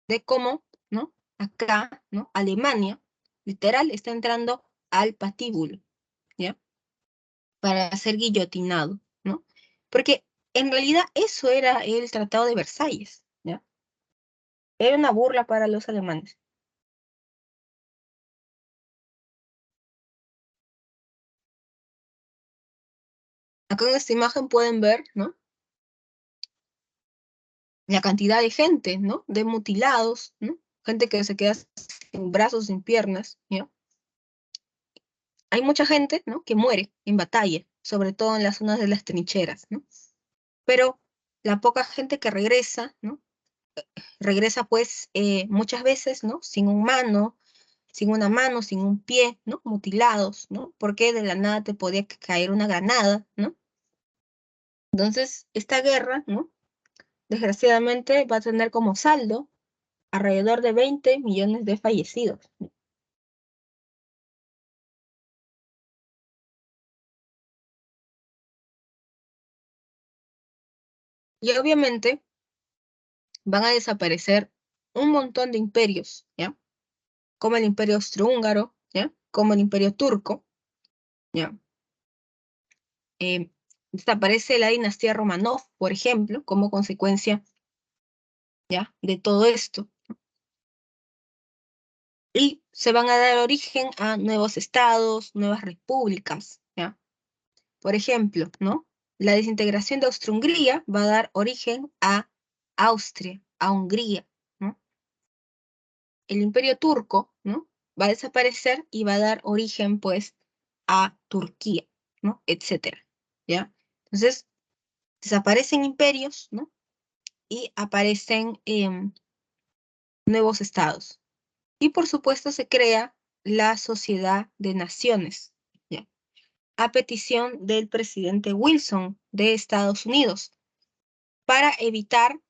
De cómo, ¿no? Acá, ¿no? Alemania, literal, está entrando al patíbulo, ¿ya? Para ser guillotinado, ¿no? Porque en realidad eso era el Tratado de Versalles, ¿ya? Era una burla para los alemanes. Acá en esta imagen pueden ver, ¿no? La cantidad de gente, ¿no? De mutilados, ¿no? Gente que se queda sin brazos, sin piernas, ¿ya? Hay mucha gente, ¿no? Que muere en batalla, sobre todo en las zonas de las trincheras, ¿no? Pero la poca gente que regresa, ¿no? Regresa pues muchas veces, ¿no? Sin un mano, sin una mano, sin un pie, ¿no? Mutilados, ¿no? Porque de la nada te podía caer una granada, ¿no? Entonces, esta guerra, ¿no? Desgraciadamente va a tener como saldo alrededor de 20 millones de fallecidos. Y obviamente van a desaparecer un montón de imperios, ¿ya? Como el imperio austrohúngaro, ¿ya? Como el imperio turco, ¿ya? Desaparece la dinastía Romanov, por ejemplo, como consecuencia, ¿ya? De todo esto. Y se van a dar origen a nuevos estados, nuevas repúblicas, ¿ya? Por ejemplo, ¿no? La desintegración de Austria-Hungría va a dar origen a Austria, a Hungría, ¿no? El imperio turco, ¿no? Va a desaparecer y va a dar origen, pues, a Turquía, ¿no? Etcétera, ¿ya? Entonces, desaparecen imperios, ¿no? Y aparecen nuevos estados. Y por supuesto se crea la Sociedad de Naciones, ¿ya? A petición del presidente Wilson de Estados Unidos, para evitar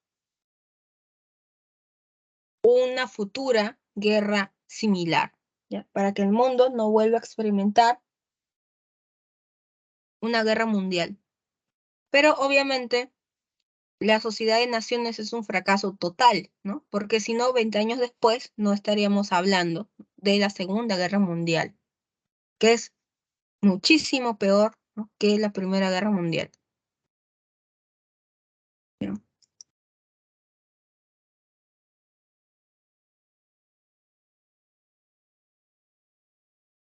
una futura guerra similar, ¿ya? Para que el mundo no vuelva a experimentar una guerra mundial. Pero obviamente la Sociedad de Naciones es un fracaso total, ¿no? Porque si no, 20 años después no estaríamos hablando de la Segunda Guerra Mundial, que es muchísimo peor, ¿no?, que la Primera Guerra Mundial. ¿No?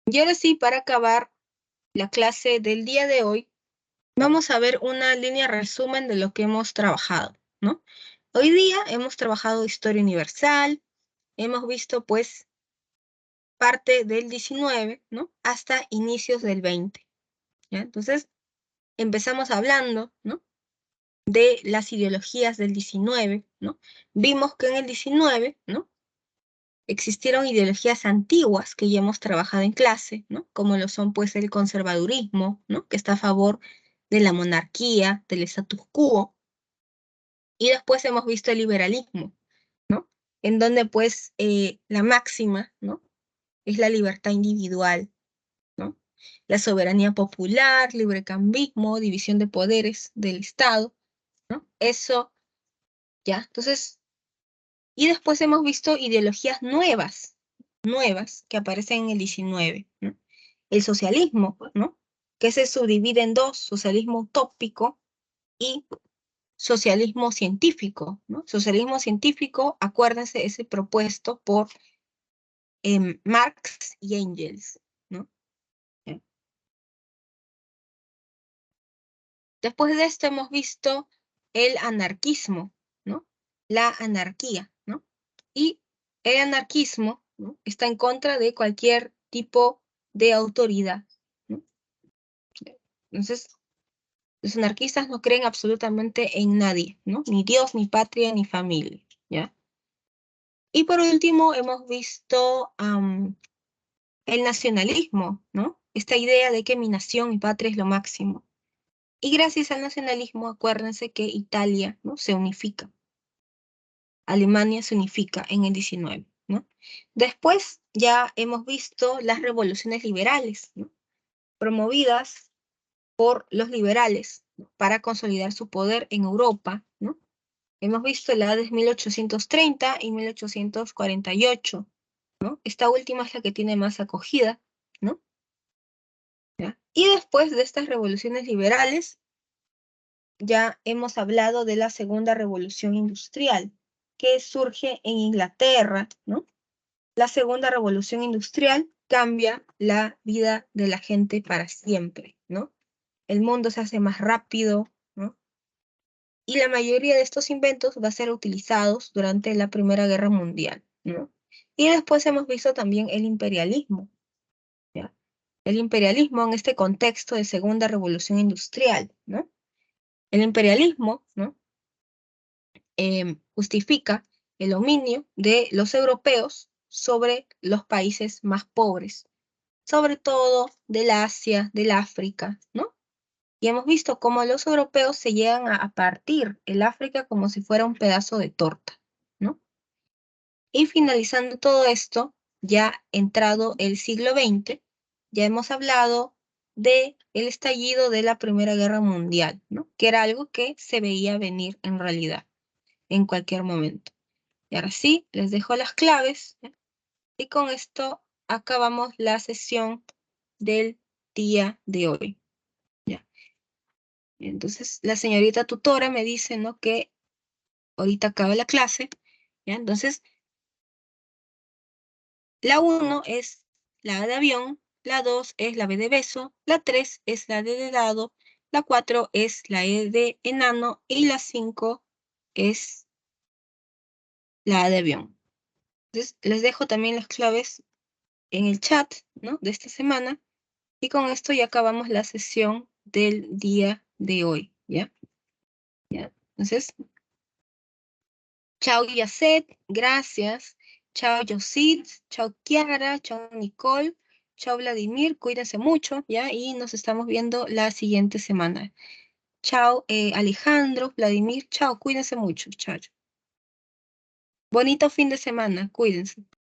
Y ahora sí, para acabar la clase del día de hoy, vamos a ver una línea resumen de lo que hemos trabajado, ¿no? Hoy día hemos trabajado historia universal, hemos visto pues parte del 19, ¿no?, hasta inicios del 20, ¿ya? Entonces, empezamos hablando, ¿no?, de las ideologías del 19, ¿no? Vimos que en el 19, ¿no?, existieron ideologías antiguas que ya hemos trabajado en clase, ¿no?, como lo son pues el conservadurismo, ¿no?, que está a favor de la monarquía, del status quo, y después hemos visto el liberalismo, ¿no?, en donde pues la máxima, ¿no?, es la libertad individual, ¿no?, la soberanía popular, librecambismo, división de poderes del Estado, ¿no? Eso, ¿ya? Entonces, y después hemos visto ideologías nuevas que aparecen en el 19, ¿no? El socialismo, ¿no?, que se subdivide en dos: socialismo utópico y socialismo científico, ¿no? Socialismo científico, acuérdense, es propuesto por Marx y Engels, ¿no? Después de esto hemos visto el anarquismo, ¿no? La anarquía, ¿no? Y el anarquismo, ¿no?, está en contra de cualquier tipo de autoridad, ¿no? Entonces, los anarquistas no creen absolutamente en nadie, ¿no? Ni Dios, ni patria, ni familia, ¿ya? Y por último, hemos visto el nacionalismo, ¿no? Esta idea de que mi nación, mi patria es lo máximo. Y gracias al nacionalismo, acuérdense que Italia, ¿no?, se unifica. Alemania se unifica en el 19, ¿no? Después ya hemos visto las revoluciones liberales, ¿no?, promovidas por los liberales, ¿no?, para consolidar su poder en Europa, ¿no? Hemos visto la de 1830 y 1848, ¿no? Esta última es la que tiene más acogida, ¿no? ¿Ya? Y después de estas revoluciones liberales, ya hemos hablado de la segunda revolución industrial, que surge en Inglaterra, ¿no? La segunda revolución industrial cambia la vida de la gente para siempre, ¿no? El mundo se hace más rápido, ¿no? Y la mayoría de estos inventos va a ser utilizados durante la Primera Guerra Mundial, ¿no? Y después hemos visto también el imperialismo, ¿ya? El imperialismo en este contexto de segunda revolución industrial, ¿no? El imperialismo, ¿no?, justifica el dominio de los europeos sobre los países más pobres, sobre todo del Asia, del África, ¿no? Y hemos visto cómo los europeos se llegan a partir el África como si fuera un pedazo de torta, ¿no? Y finalizando todo esto, ya entrado el siglo XX, ya hemos hablado de el estallido de la Primera Guerra Mundial, ¿no?, que era algo que se veía venir en realidad, en cualquier momento. Y ahora sí, les dejo las claves, ¿ya? Y con esto acabamos la sesión del día de hoy, ¿ya? Entonces, la señorita tutora me dice, ¿no?, que ahorita acaba la clase, ¿ya? Entonces, la 1 es la A de avión, la 2 es la B de beso, la 3 es la D de dado, la 4 es la E de enano y la 5 es la A de avión. Entonces, les dejo también las claves en el chat, ¿no?, de esta semana, y con esto ya acabamos la sesión del día de hoy, ¿ya? ¿Ya? Entonces, chao Yacet, gracias. Chao Yosit, chao Kiara, chao Nicole, chao Vladimir, cuídense mucho, ¿ya? Y nos estamos viendo la siguiente semana. Chao Alejandro, Vladimir, chao, cuídense mucho, chao. Bonito fin de semana, cuídense.